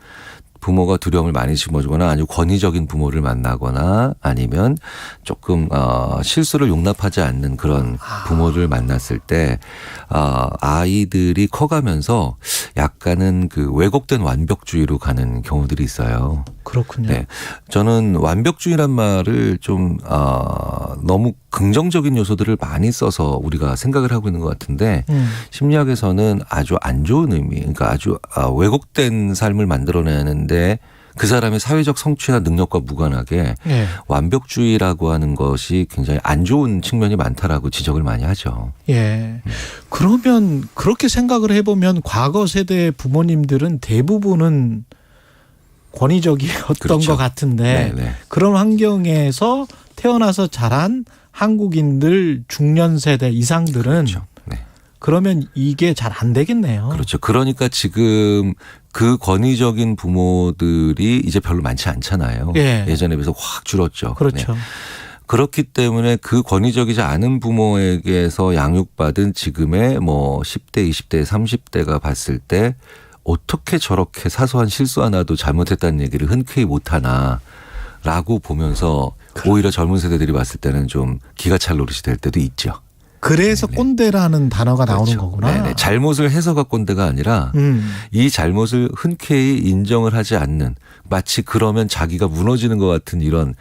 부모가 두려움을 많이 심어주거나 아니면 권위적인 부모를 만나거나 아니면 조금 실수를 용납하지 않는 그런 부모를 만났을 때 아이들이 커가면서 약간은 그 왜곡된 완벽주의로 가는 경우들이 있어요. 그렇군요. 네, 저는 완벽주의란 말을 좀 너무 긍정적인 요소들을 많이 써서 우리가 생각을 하고 있는 것 같은데 심리학에서는 아주 안 좋은 의미, 그러니까 아주 왜곡된 삶을 만들어내는데 그 사람의 사회적 성취나 능력과 무관하게 예. 완벽주의라고 하는 것이 굉장히 안 좋은 측면이 많다라고 지적을 많이 하죠. 예. 그러면 그렇게 생각을 해보면 과거 세대 부모님들은 대부분은 권위적이었던 그렇죠. 것 같은데 네네. 그런 환경에서 태어나서 자란 한국인들 중년 세대 이상들은 그렇죠. 네. 그러면 이게 잘 안 되겠네요. 그렇죠. 그러니까 지금 그 권위적인 부모들이 이제 별로 많지 않잖아요. 예. 예전에 비해서 확 줄었죠. 그렇죠. 네. 그렇기 때문에 그 권위적이지 않은 부모에게서 양육받은 지금의 뭐 10대, 20대, 30대가 봤을 때 어떻게 저렇게 사소한 실수 하나도 잘못했다는 얘기를 흔쾌히 못하나라고 보면서 오히려 젊은 세대들이 봤을 때는 좀 기가 찰 노릇이 될 때도 있죠. 그래서 네네. 꼰대라는 단어가 그렇죠. 나오는 거구나. 네네. 잘못을 해서가 꼰대가 아니라 이 잘못을 흔쾌히 인정을 하지 않는 마치 그러면 자기가 무너지는 것 같은 이런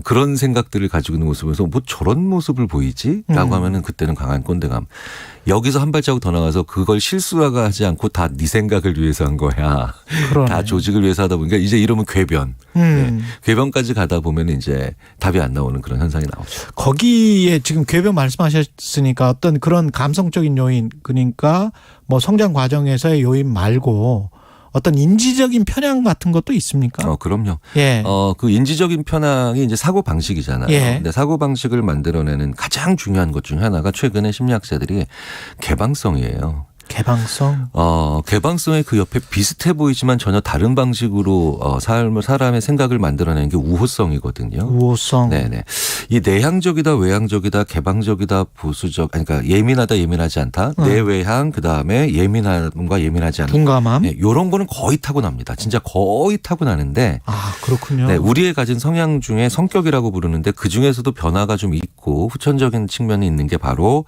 그런 생각들을 가지고 있는 모습에서 뭐 저런 모습을 보이지라고 하면은 그때는 강한 꼰대감. 여기서 한 발자국 더 나가서 그걸 실수라고 하지 않고 다 네 생각을 위해서 한 거야. 그러네. 다 조직을 위해서 하다 보니까 이제 이러면 궤변. 네. 궤변까지 가다 보면 이제 답이 안 나오는 그런 현상이 나오죠. 거기에 지금 궤변 말씀하셨으니까 어떤 그런 감성적인 요인 그러니까 뭐 성장 과정에서의 요인 말고 어떤 인지적인 편향 같은 것도 있습니까? 그럼요. 예. 그 인지적인 편향이 이제 사고 방식이잖아요. 예. 근데 사고 방식을 만들어내는 가장 중요한 것 중 하나가 최근에 심리학자들이 개방성이에요. 개방성? 개방성의 그 옆에 비슷해 보이지만 전혀 다른 방식으로 사람의 생각을 만들어내는 게 우호성이거든요. 우호성. 네네. 이 내향적이다, 외향적이다, 개방적이다, 보수적, 그러니까 예민하다, 예민하지 않다, 내외향, 그 다음에 예민함과 예민하지 않다. 둔감함. 네, 이런 거는 거의 타고납니다. 진짜 거의 타고나는데. 아, 그렇군요. 네, 우리의 가진 성향 중에 성격이라고 부르는데 그 중에서도 변화가 좀 있고 후천적인 측면이 있는 게 바로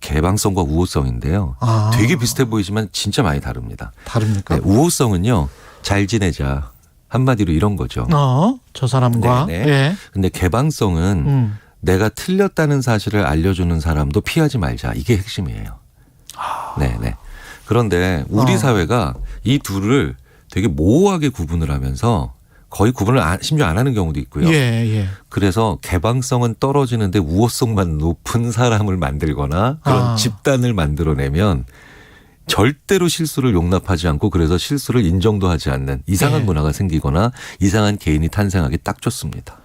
개방성과 우호성인데요. 되게 비슷해 보이지만 진짜 많이 다릅니다. 다릅니까? 네, 우호성은요. 잘 지내자. 한마디로 이런 거죠. 저 사람과. 네네. 예. 근데 개방성은 내가 틀렸다는 사실을 알려주는 사람도 피하지 말자. 이게 핵심이에요. 네네. 그런데 우리 사회가 이 둘을 되게 모호하게 구분을 하면서 거의 구분을 심지어 안 하는 경우도 있고요. 예. 그래서 개방성은 떨어지는데 우호성만 높은 사람을 만들거나 그런 집단을 만들어내면 절대로 실수를 용납하지 않고 그래서 실수를 인정도 하지 않는 이상한 문화가 생기거나 이상한 개인이 탄생하기 딱 좋습니다.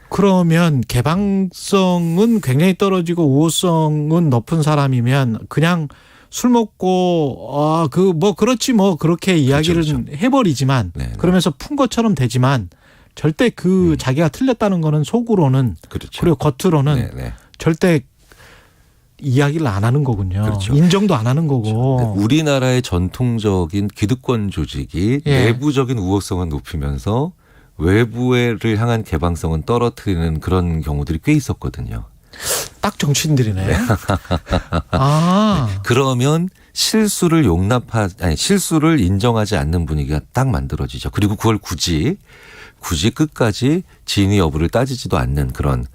그러면 개방성은 굉장히 떨어지고 우호성은 높은 사람이면 그냥 술 먹고 그렇지 뭐 그렇게 이야기를 그렇죠. 해버리지만 네네. 그러면서 푼 것처럼 되지만 절대 자기가 틀렸다는 거는 속으로는 그렇죠. 그리고 겉으로는 네네. 절대 이야기를 안 하는 거군요. 그렇죠. 인정도 안 하는 거고. 그렇죠. 우리나라의 전통적인 기득권 조직이 내부적인 우호성은 높이면서 외부를 향한 개방성은 떨어뜨리는 그런 경우들이 꽤 있었거든요. 딱 정치인들이네. 네. 그러면 실수를 실수를 인정하지 않는 분위기가 딱 만들어지죠. 그리고 그걸 굳이 끝까지 진위 여부를 따지지도 않는 그런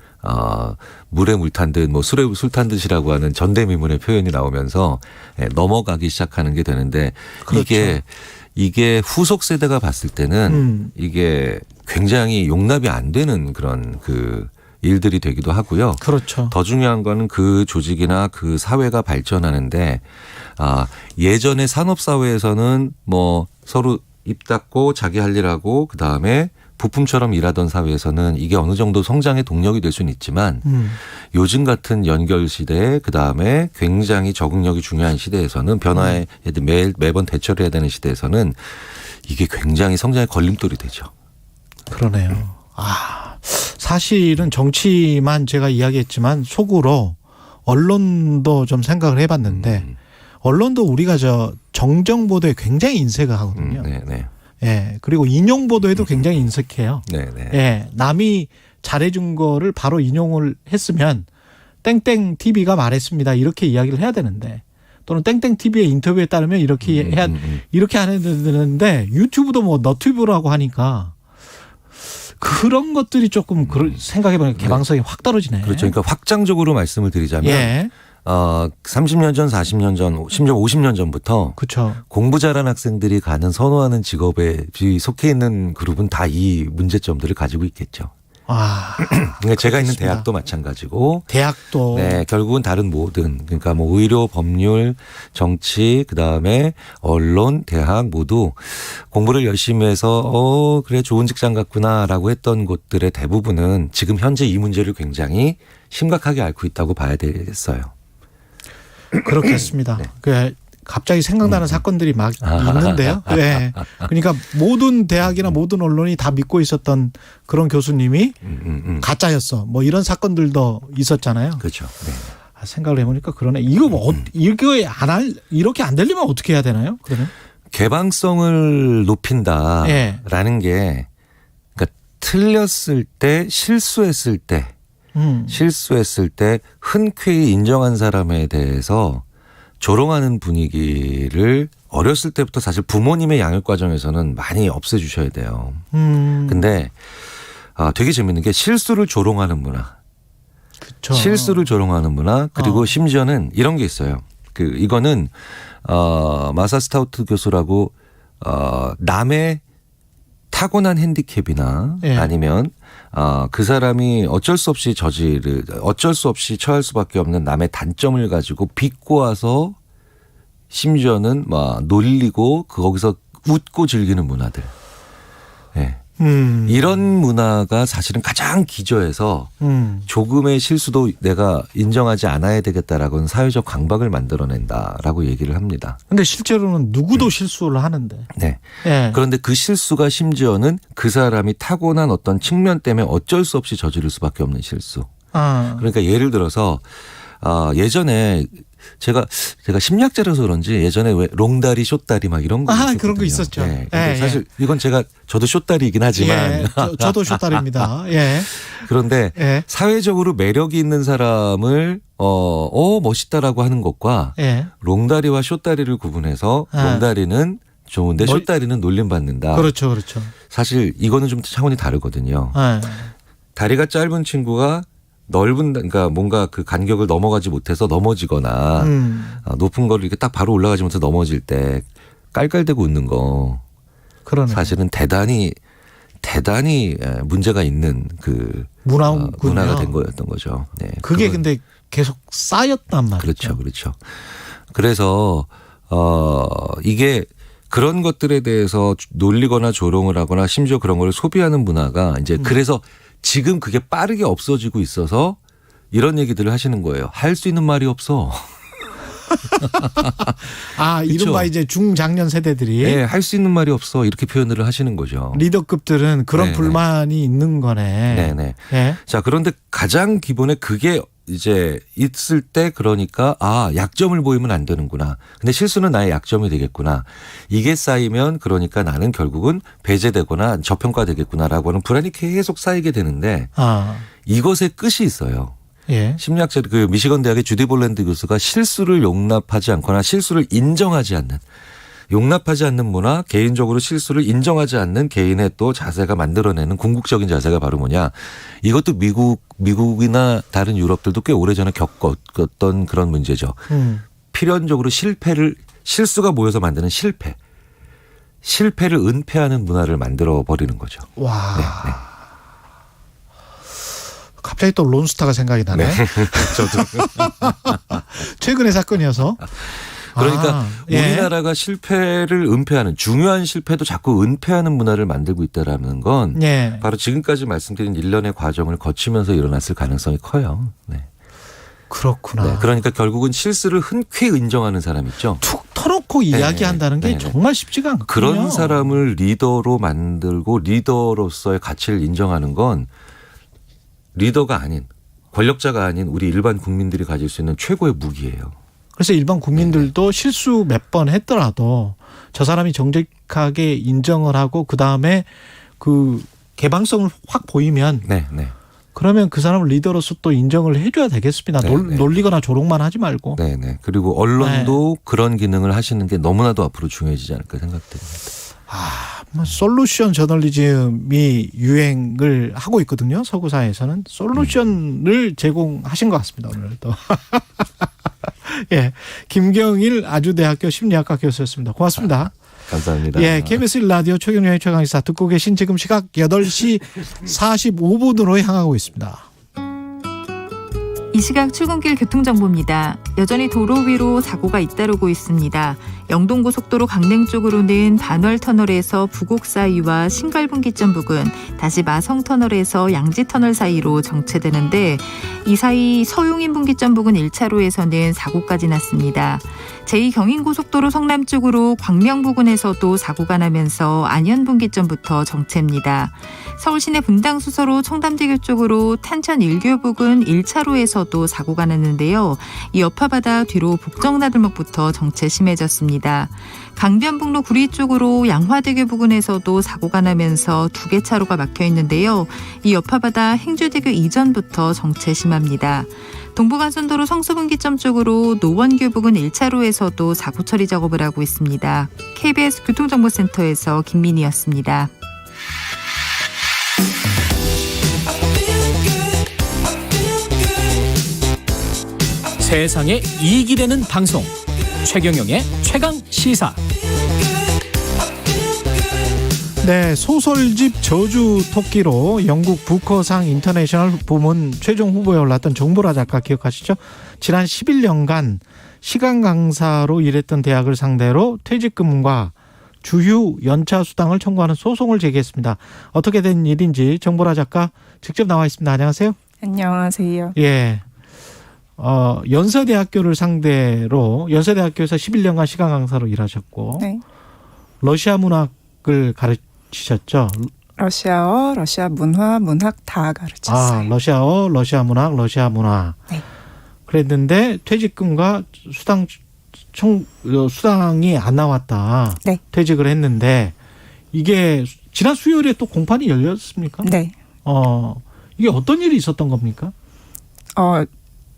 물에 물 탄 듯 뭐 술에 술 탄 듯이라고 하는 전대미문의 표현이 나오면서 넘어가기 시작하는 게 되는데 그렇죠. 이게 후속 세대가 봤을 때는 이게 굉장히 용납이 안 되는 그런 일들이 되기도 하고요. 그렇죠. 더 중요한 거는 그 조직이나 그 사회가 발전하는데 예전의 산업 사회에서는 뭐 서로 입 닫고 자기 할 일 하고 그 다음에 부품처럼 일하던 사회에서는 이게 어느 정도 성장의 동력이 될 수는 있지만 요즘 같은 연결 시대에 그 다음에 굉장히 적응력이 중요한 시대에서는 변화에 매번 대처를 해야 되는 시대에서는 이게 굉장히 성장의 걸림돌이 되죠. 그러네요. 사실은 정치만 제가 이야기했지만 속으로 언론도 좀 생각을 해봤는데 언론도 우리가 정정보도에 굉장히 인색하거든요. 네네. 예. 그리고 인용보도에도 굉장히 인색해요. 네네. 예. 남이 잘해준 거를 바로 인용을 했으면 땡땡 TV가 말했습니다. 이렇게 이야기를 해야 되는데 또는 땡땡 TV의 인터뷰에 따르면 이렇게 이렇게 안 해야 되는데 유튜브도 뭐 너튜브라고 하니까 그런 것들이 조금 생각해보면 개방성이 확 떨어지네. 그렇죠. 그러니까 확장적으로 말씀을 드리자면 30년 전, 40년 전, 심지어 50년 전부터 그쵸. 공부 잘하는 학생들이 가는 선호하는 직업에 속해 있는 그룹은 다 이 문제점들을 가지고 있겠죠. 그러니까 제가 있는 대학도 마찬가지고. 대학도. 네, 결국은 다른 모든 그러니까 뭐 의료, 법률, 정치, 그 다음에 언론, 대학 모두 공부를 열심히 해서 그래 좋은 직장 같구나라고 했던 곳들의 대부분은 지금 현재 이 문제를 굉장히 심각하게 앓고 있다고 봐야 되겠어요. 그렇겠습니다. 네. 갑자기 생각나는 사건들이 막 있는데요. 네. 그러니까 모든 대학이나 모든 언론이 다 믿고 있었던 그런 교수님이 가짜였어. 뭐 이런 사건들도 있었잖아요. 그렇죠. 네. 생각을 해보니까 그러네. 이거 뭐 이렇게 안 되려면 어떻게 해야 되나요? 그러면 개방성을 높인다라는 게 그러니까 틀렸을 때 실수했을 때 흔쾌히 인정한 사람에 대해서 조롱하는 분위기를 어렸을 때부터 사실 부모님의 양육 과정에서는 많이 없애주셔야 돼요. 근데 되게 재밌는 게 실수를 조롱하는 문화. 그쵸. 실수를 조롱하는 문화 그리고 심지어는 이런 게 있어요. 이거는 마사 스타우트 교수라고 남의 타고난 핸디캡이나 아니면 그 사람이 어쩔 수 없이 처할 수밖에 없는 남의 단점을 가지고 비꼬아서 심지어는 막 놀리고 거기서 웃고 즐기는 문화들. 네. 이런 문화가 사실은 가장 기저에서 조금의 실수도 내가 인정하지 않아야 되겠다라고는 사회적 강박을 만들어낸다라고 얘기를 합니다. 그런데 실제로는 누구도 실수를 하는데. 네. 네. 그런데 그 실수가 심지어는 그 사람이 타고난 어떤 측면 때문에 어쩔 수 없이 저지를 수밖에 없는 실수. 그러니까 예를 들어서 예전에 제가 심리학자라서 그런지 예전에 왜 롱다리 숏다리 막 이런 거 그런 거 있었죠. 네. 사실 이건 저도 숏다리이긴 하지만 저도 숏다리입니다. 예. 그런데 사회적으로 매력이 있는 사람을 멋있다라고 하는 것과 롱다리와 숏다리를 구분해서 롱다리는 좋은데 숏다리는 놀림받는다. 그렇죠, 그렇죠. 사실 이거는 좀 차원이 다르거든요. 다리가 짧은 친구가 그러니까 뭔가 그 간격을 넘어가지 못해서 넘어지거나 높은 거를 이렇게 딱 바로 올라가지 못해서 넘어질 때 깔깔대고 웃는 거. 그러네. 사실은 대단히 문제가 있는 문화가 된 거였던 거죠. 네. 그게 근데 계속 쌓였단 말이죠. 그렇죠. 그래서 이게 그런 것들에 대해서 놀리거나 조롱을 하거나 심지어 그런 걸 소비하는 문화가 이제 그래서 지금 그게 빠르게 없어지고 있어서 이런 얘기들을 하시는 거예요. 할 수 있는 말이 없어. 이른바 이제 중장년 세대들이. 네, 할 수 있는 말이 없어. 이렇게 표현을 하시는 거죠. 리더급들은 그런 불만이 있는 거네. 네네. 네. 자, 그런데 가장 기본에 그게 이제 있을 때 그러니까 약점을 보이면 안 되는구나. 근데 실수는 나의 약점이 되겠구나. 이게 쌓이면 그러니까 나는 결국은 배제되거나 저평가되겠구나라고 하는 불안이 계속 쌓이게 되는데 이것의 끝이 있어요. 심리학자 미시건 대학의 주디 볼랜드 교수가 실수를 용납하지 않거나 실수를 인정하지 않는 용납하지 않는 문화, 개인적으로 실수를 인정하지 않는 개인의 또 자세가 만들어내는 궁극적인 자세가 바로 뭐냐. 이것도 미국이나 다른 유럽들도 꽤 오래전에 겪었던 그런 문제죠. 필연적으로 실수가 모여서 만드는 실패를 은폐하는 문화를 만들어 버리는 거죠. 와. 네. 갑자기 또 론스타가 생각이 나네. 저도. 최근의 사건이어서. 그러니까 우리나라가 실패를 은폐하는 중요한 실패도 자꾸 은폐하는 문화를 만들고 있다라는 건 바로 지금까지 말씀드린 일련의 과정을 거치면서 일어났을 가능성이 커요. 네. 그렇구나. 네. 그러니까 결국은 실수를 흔쾌히 인정하는 사람 있죠. 툭 터놓고 이야기한다는 게 정말 쉽지가 않거든요. 그런 사람을 리더로 만들고 리더로서의 가치를 인정하는 건 리더가 아닌 권력자가 아닌 우리 일반 국민들이 가질 수 있는 최고의 무기예요. 그래서 일반 국민들도 실수 몇 번 했더라도 저 사람이 정직하게 인정을 하고 그다음에 그 개방성을 확 보이면 그러면 그 사람을 리더로서 또 인정을 해줘야 되겠습니다. 놀리거나 조롱만 하지 말고. 네네. 그리고 언론도 그런 기능을 하시는 게 너무나도 앞으로 중요해지지 않을까 생각됩니다. 솔루션 저널리즘이 유행을 하고 있거든요. 서구 사회에서는 솔루션을 제공하신 것 같습니다. 오늘도. 예, 김경일 아주대학교 심리학과 교수였습니다. 고맙습니다. 감사합니다. 예, KBS 1라디오 최경영의 최강시사 듣고 계신 지금 시각 8시 45분으로 향하고 있습니다. 이 시각 출근길 교통정보입니다. 여전히 도로 위로 사고가 잇따르고 있습니다. 영동고속도로 강릉 쪽으로는 반월터널에서 부곡 사이와 신갈분기점 부근, 다시 마성터널에서 양지터널 사이로 정체되는데 이 사이 서용인분기점 부근 1차로에서는 사고까지 났습니다. 제2경인고속도로 성남 쪽으로 광명 부근에서도 사고가 나면서 안현분기점부터 정체입니다. 서울시내 분당수서로 청담대교 쪽으로 탄천 1교 부근 1차로에서도 사고가 났는데요. 이 여파바다 뒤로 복정나들목부터 정체 심해졌습니다. 강변북로 구리 쪽으로 양화대교 부근에서도 사고가 나면서 2개 차로가 막혀 있는데요. 이 여파바다 행주대교 이전부터 정체 심합니다. 동부간선도로 성수분기점 쪽으로 노원교 부근 1차로에서도 사고 처리 작업을 하고 있습니다. KBS 교통정보센터에서 김민희였습니다. 세상에 이익이 되는 방송 최경영의 최강시사. 네, 소설집 저주 토끼로 영국 부커상 인터내셔널 부문 최종 후보에 올랐던 정보라 작가 기억하시죠? 지난 11년간 시간 강사로 일했던 대학을 상대로 퇴직금과 주휴 연차 수당을 청구하는 소송을 제기했습니다. 어떻게 된 일인지 정보라 작가 직접 나와 있습니다. 안녕하세요. 안녕하세요. 예. 연세대학교를 상대로 연세대학교에서 11년간 시간 강사로 일하셨고 네. 러시아 문학을 가르치셨죠? 러시아어, 러시아 문화, 문학 다 가르쳤어요. 아, 러시아어, 러시아 문학, 러시아 문화. 네. 그랬는데 퇴직금과 수당이 안 나왔다. 네. 퇴직을 했는데 이게 지난 수요일에 또 공판이 열렸습니까? 네. 이게 어떤 일이 있었던 겁니까?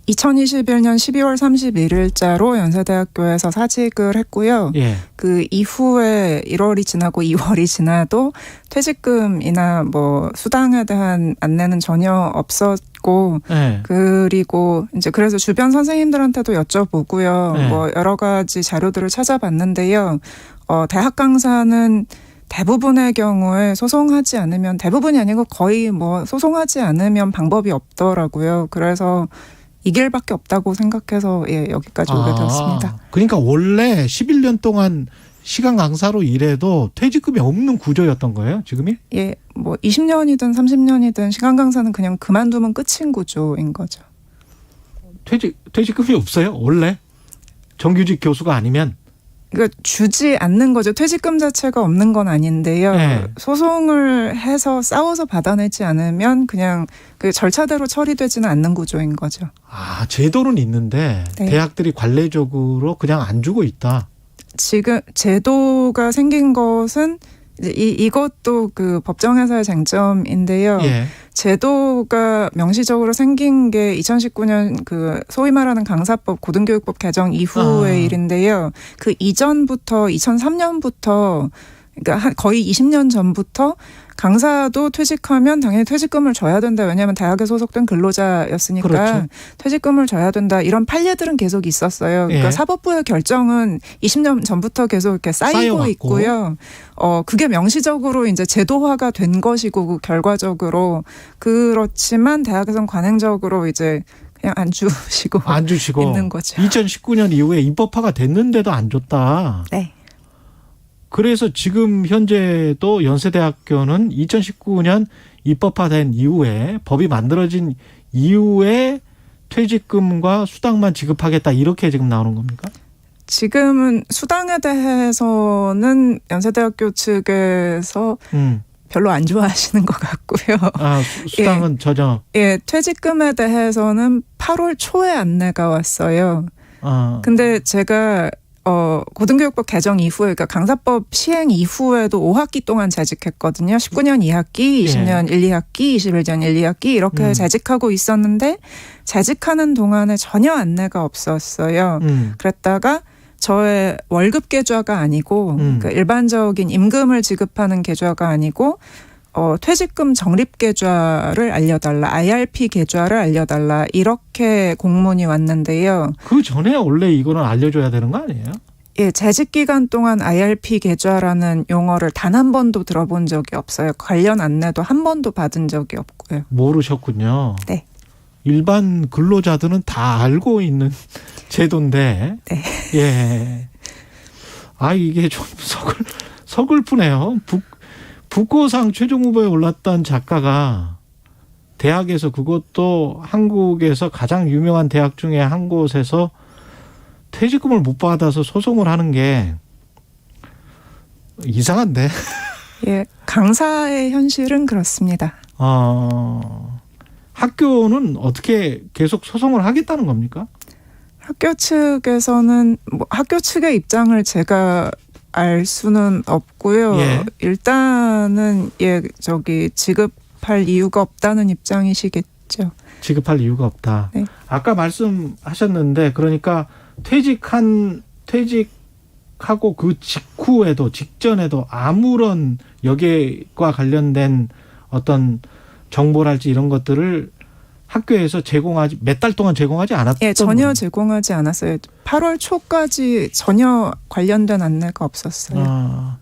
2021년 12월 31일자로 연세대학교에서 사직을 했고요. 예. 그 이후에 1월이 지나고 2월이 지나도 퇴직금이나 뭐 수당에 대한 안내는 전혀 없었고, 예. 그리고 이제 그래서 주변 선생님들한테도 여쭤보고요. 예. 뭐 여러 가지 자료들을 찾아봤는데요. 대학 강사는 대부분의 경우에 소송하지 않으면, 대부분이 아니고 거의 뭐 소송하지 않으면 방법이 없더라고요. 그래서 이 길밖에 없다고 생각해서 여기까지 오게 되었습니다. 그러니까 원래 11년 동안 시간 강사로 일해도 퇴직금이 없는 구조였던 거예요, 지금이? 예, 뭐 20년이든 30년이든 시간 강사는 그냥 그만두면 끝인 구조인 거죠. 퇴직금이 없어요, 원래? 정규직 교수가 아니면? 그러니까 주지 않는 거죠. 퇴직금 자체가 없는 건 아닌데요. 네. 소송을 해서 싸워서 받아내지 않으면 그냥 그 절차대로 처리되지는 않는 구조인 거죠. 아, 제도는 있는데 네. 대학들이 관례적으로 그냥 안 주고 있다. 지금 제도가 생긴 것은 이제 이것도 그 법정에서의 쟁점인데요. 예. 제도가 명시적으로 생긴 게 2019년 그 소위 말하는 강사법 고등교육법 개정 이후의 일인데요. 그 이전부터 2003년부터 그러니까 거의 20년 전부터 강사도 퇴직하면 당연히 퇴직금을 줘야 된다. 왜냐하면 대학에 소속된 근로자였으니까 그렇죠. 퇴직금을 줘야 된다. 이런 판례들은 계속 있었어요. 그러니까 예. 사법부의 결정은 20년 전부터 계속 이렇게 쌓이고 쌓여왔고. 있고요. 그게 명시적으로 이제 제도화가 된 것이고 결과적으로 그렇지만 대학에서는 관행적으로 이제 그냥 안 주시고 있는 거죠. 2019년 이후에 입법화가 됐는데도 안 줬다. 네. 그래서 지금 현재도 연세대학교는 2019년 입법화된 이후에 법이 만들어진 이후에 퇴직금과 수당만 지급하겠다 이렇게 지금 나오는 겁니까? 지금은 수당에 대해서는 연세대학교 측에서 별로 안 좋아하시는 것 같고요. 아, 수당은 전혀. 예, 퇴직금에 대해서는 8월 초에 안내가 왔어요. 근데 제가 고등교육법 개정 이후에, 그러니까 강사법 시행 이후에도 5학기 동안 재직했거든요. 19년 2학기, 20년 1, 2학기, 21년 1, 2학기 이렇게 재직하고 있었는데 재직하는 동안에 전혀 안내가 없었어요. 그랬다가 저의 월급 계좌가 아니고 그러니까 일반적인 임금을 지급하는 계좌가 아니고 퇴직금 적립 계좌를 알려달라, IRP 계좌를 알려달라 이렇게 공문이 왔는데요. 그 전에 원래 이거는 알려줘야 되는 거 아니에요? 예, 재직 기간 동안 IRP 계좌라는 용어를 단 한 번도 들어본 적이 없어요. 관련 안내도 한 번도 받은 적이 없고요. 모르셨군요. 네. 일반 근로자들은 다 알고 있는 제도인데. 네. 예. 아, 이게 좀 서글프네요. 북고상 최종 후보에 올랐던 작가가 대학에서, 그것도 한국에서 가장 유명한 대학 중에 한 곳에서 퇴직금을 못 받아서 소송을 하는 게 이상한데. 예, 강사의 현실은 그렇습니다. 학교는 어떻게 계속 소송을 하겠다는 겁니까? 학교 측에서는 학교 측의 입장을 제가 알 수는 없고요. 예. 일단은 지급할 이유가 없다는 입장이시겠죠. 지급할 이유가 없다. 네. 아까 말씀하셨는데, 그러니까 퇴직하고 그 직전에도 아무런 여기과 관련된 어떤 정보랄지 이런 것들을 학교에서 몇 달 동안 제공하지 않았던 예, 전혀 제공하지 않았어요. 8월 초까지 전혀 관련된 안내가 없었어요.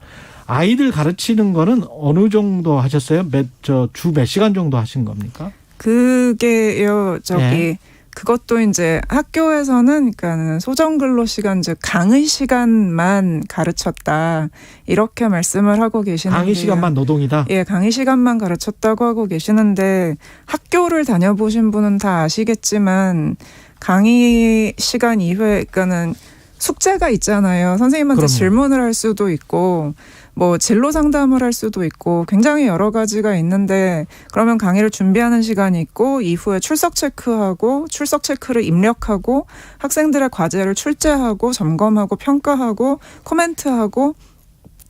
아이들 가르치는 거는 어느 정도 하셨어요? 주 몇 시간 정도 하신 겁니까? 그게요, 네. 그것도 이제 학교에서는 그러니까 소정 근로 시간, 즉 강의 시간만 가르쳤다 이렇게 말씀을 하고 계시는데, 강의 시간만 노동이다. 예, 강의 시간만 가르쳤다고 하고 계시는데, 학교를 다녀보신 분은 다 아시겠지만 강의 시간 이후에 그러니까는 숙제가 있잖아요. 선생님한테 그럼요. 질문을 할 수도 있고 진로 상담을 할 수도 있고 굉장히 여러 가지가 있는데, 그러면 강의를 준비하는 시간이 있고 이후에 출석 체크를 입력하고 학생들의 과제를 출제하고 점검하고 평가하고 코멘트하고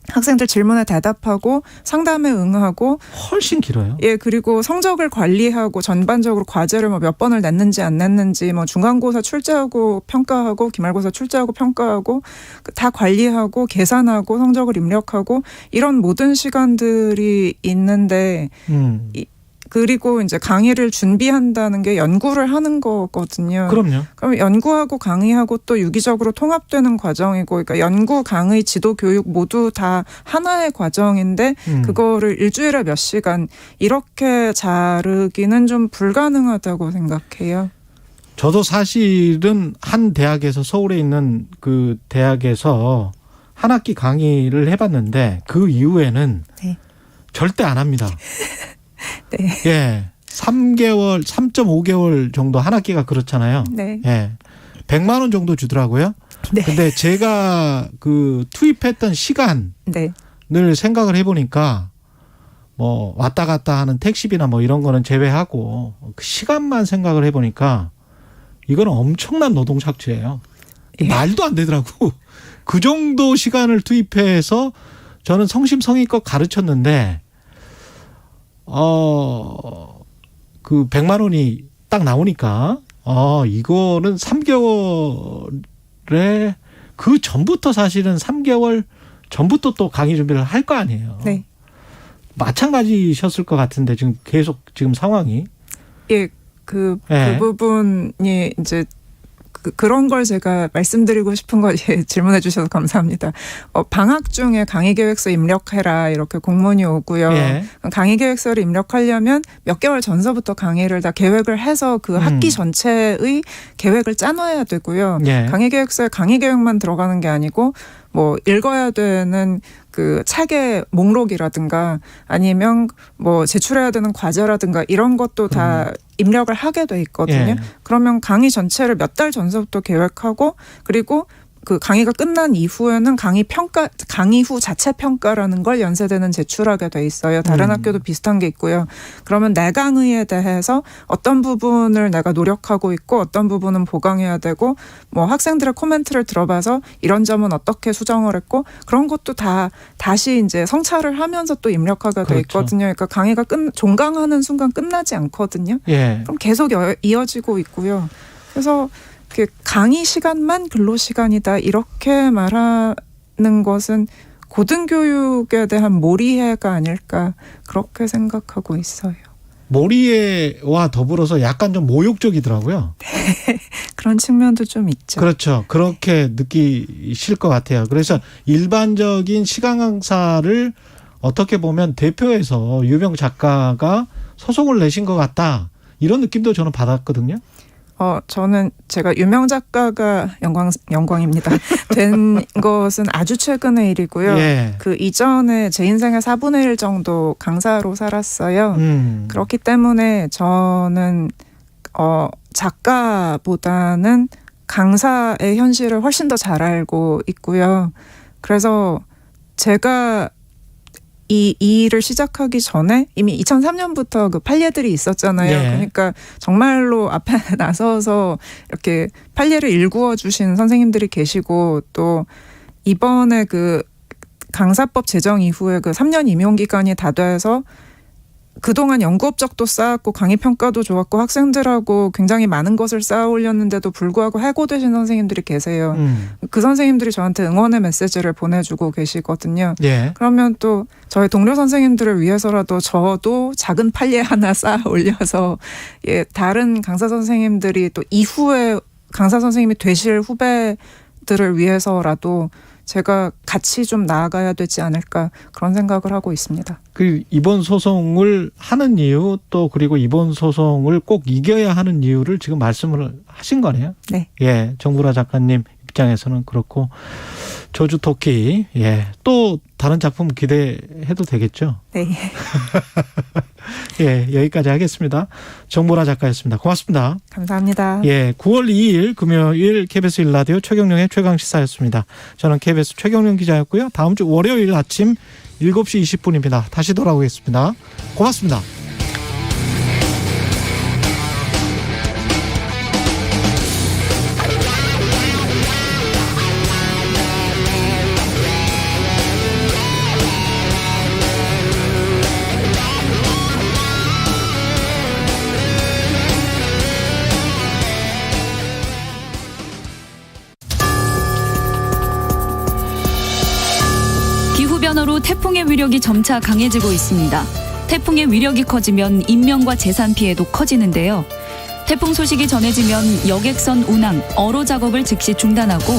학생들 질문에 대답하고 상담에 응하고. 훨씬 길어요. 예, 그리고 성적을 관리하고 전반적으로 과제를 몇 번을 냈는지 안 냈는지, 중간고사 출제하고 평가하고 기말고사 출제하고 평가하고 다 관리하고 계산하고 성적을 입력하고 이런 모든 시간들이 있는데, 그리고 이제 강의를 준비한다는 게 연구를 하는 거거든요. 그럼요. 그럼 연구하고 강의하고 또 유기적으로 통합되는 과정이고, 그러니까 연구, 강의, 지도, 교육 모두 다 하나의 과정인데 그거를 일주일에 몇 시간 이렇게 자르기는 좀 불가능하다고 생각해요. 저도 사실은 한 대학에서, 서울에 있는 그 대학에서 한 학기 강의를 해봤는데 그 이후에는 네. 절대 안 합니다. 네. 예. 3.5개월 정도 한 학기가 그렇잖아요. 네. 예. 100만 원 정도 주더라고요. 네. 근데 제가 투입했던 시간을 생각을 해보니까 왔다 갔다 하는 택시비나 이런 거는 제외하고 그 시간만 생각을 해보니까 이거는 엄청난 노동 착취예요. 예. 말도 안 되더라고. 그 정도 시간을 투입해서 저는 성심성의껏 가르쳤는데, 그 100만 원이 딱 나오니까, 이거는 3개월에, 그 전부터 사실은 3개월 전부터 또 강의 준비를 할 거 아니에요. 네. 마찬가지셨을 것 같은데, 지금 상황이. 예, 그 부분이 이제 그런 걸 제가 말씀드리고 싶은 거 질문해 주셔서 감사합니다. 방학 중에 강의 계획서 입력해라 이렇게 공문이 오고요. 예. 강의 계획서를 입력하려면 몇 개월 전서부터 강의를 다 계획을 해서 그 학기 전체의 계획을 짜놔야 되고요. 예. 강의 계획서에 강의 계획만 들어가는 게 아니고 읽어야 되는 그 책의 목록이라든가 아니면 제출해야 되는 과제라든가 이런 것도 다 입력을 하게 돼 있거든요. 예. 그러면 강의 전체를 몇 달 전서부터 계획하고, 그리고 그 강의가 끝난 이후에는 강의 후 자체 평가라는 걸 연세대는 제출하게 돼 있어요. 다른 학교도 비슷한 게 있고요. 그러면 내 강의에 대해서 어떤 부분을 내가 노력하고 있고 어떤 부분은 보강해야 되고, 학생들의 코멘트를 들어봐서 이런 점은 어떻게 수정을 했고, 그런 것도 다시 이제 성찰을 하면서 또 입력하게 돼 있거든요. 그러니까 강의가 종강하는 순간 끝나지 않거든요. 예. 그럼 계속 이어지고 있고요. 그래서 강의 시간만 근로 시간이다 이렇게 말하는 것은 고등교육에 대한 몰이해가 아닐까 그렇게 생각하고 있어요. 몰이해와 더불어서 약간 좀 모욕적이더라고요. 네, 그런 측면도 좀 있죠. 그렇죠. 그렇게 느끼실 것 같아요. 그래서 일반적인 시간 강사를 어떻게 보면 대표해서 유명 작가가 소송을 내신 것 같다. 이런 느낌도 저는 받았거든요. 저는 제가 유명 작가가 영광입니다. 된 것은 아주 최근의 일이고요. 예. 그 이전에 제 인생의 4분의 1 정도 강사로 살았어요. 그렇기 때문에 저는 작가보다는 강사의 현실을 훨씬 더 잘 알고 있고요. 그래서 제가 이 일을 시작하기 전에 이미 2003년부터 그 판례들이 있었잖아요. 네. 그러니까 정말로 앞에 나서서 이렇게 판례를 일구어 주신 선생님들이 계시고 또 이번에 그 강사법 제정 이후에 그 3년 임용 기간이 다 돼서 그동안 연구 업적도 쌓았고 강의 평가도 좋았고 학생들하고 굉장히 많은 것을 쌓아 올렸는데도 불구하고 해고되신 선생님들이 계세요. 그 선생님들이 저한테 응원의 메시지를 보내주고 계시거든요. 예. 그러면 또 저희 동료 선생님들을 위해서라도 저도 작은 판례 하나 쌓아 올려서 다른 강사 선생님들이 또 이후에 강사 선생님이 되실 후배들을 위해서라도 제가 같이 좀 나아가야 되지 않을까 그런 생각을 하고 있습니다. 그 이번 소송을 하는 이유 또 그리고 이번 소송을 꼭 이겨야 하는 이유를 지금 말씀을 하신 거네요. 네. 예, 정보라 작가님 입장에서는 그렇고 저주 토끼 또 다른 작품 기대해도 되겠죠? 네. 예, 여기까지 하겠습니다. 정보라 작가였습니다. 고맙습니다. 감사합니다. 예, 9월 2일 금요일 KBS 1라디오 최경영의 최강시사였습니다. 저는 KBS 최경영 기자였고요. 다음 주 월요일 아침 7시 20분입니다. 다시 돌아오겠습니다. 고맙습니다. 기후변화로 태풍의 위력이 점차 강해지고 있습니다. 태풍의 위력이 커지면 인명과 재산 피해도 커지는데요. 태풍 소식이 전해지면 여객선 운항, 어로 작업을 즉시 중단하고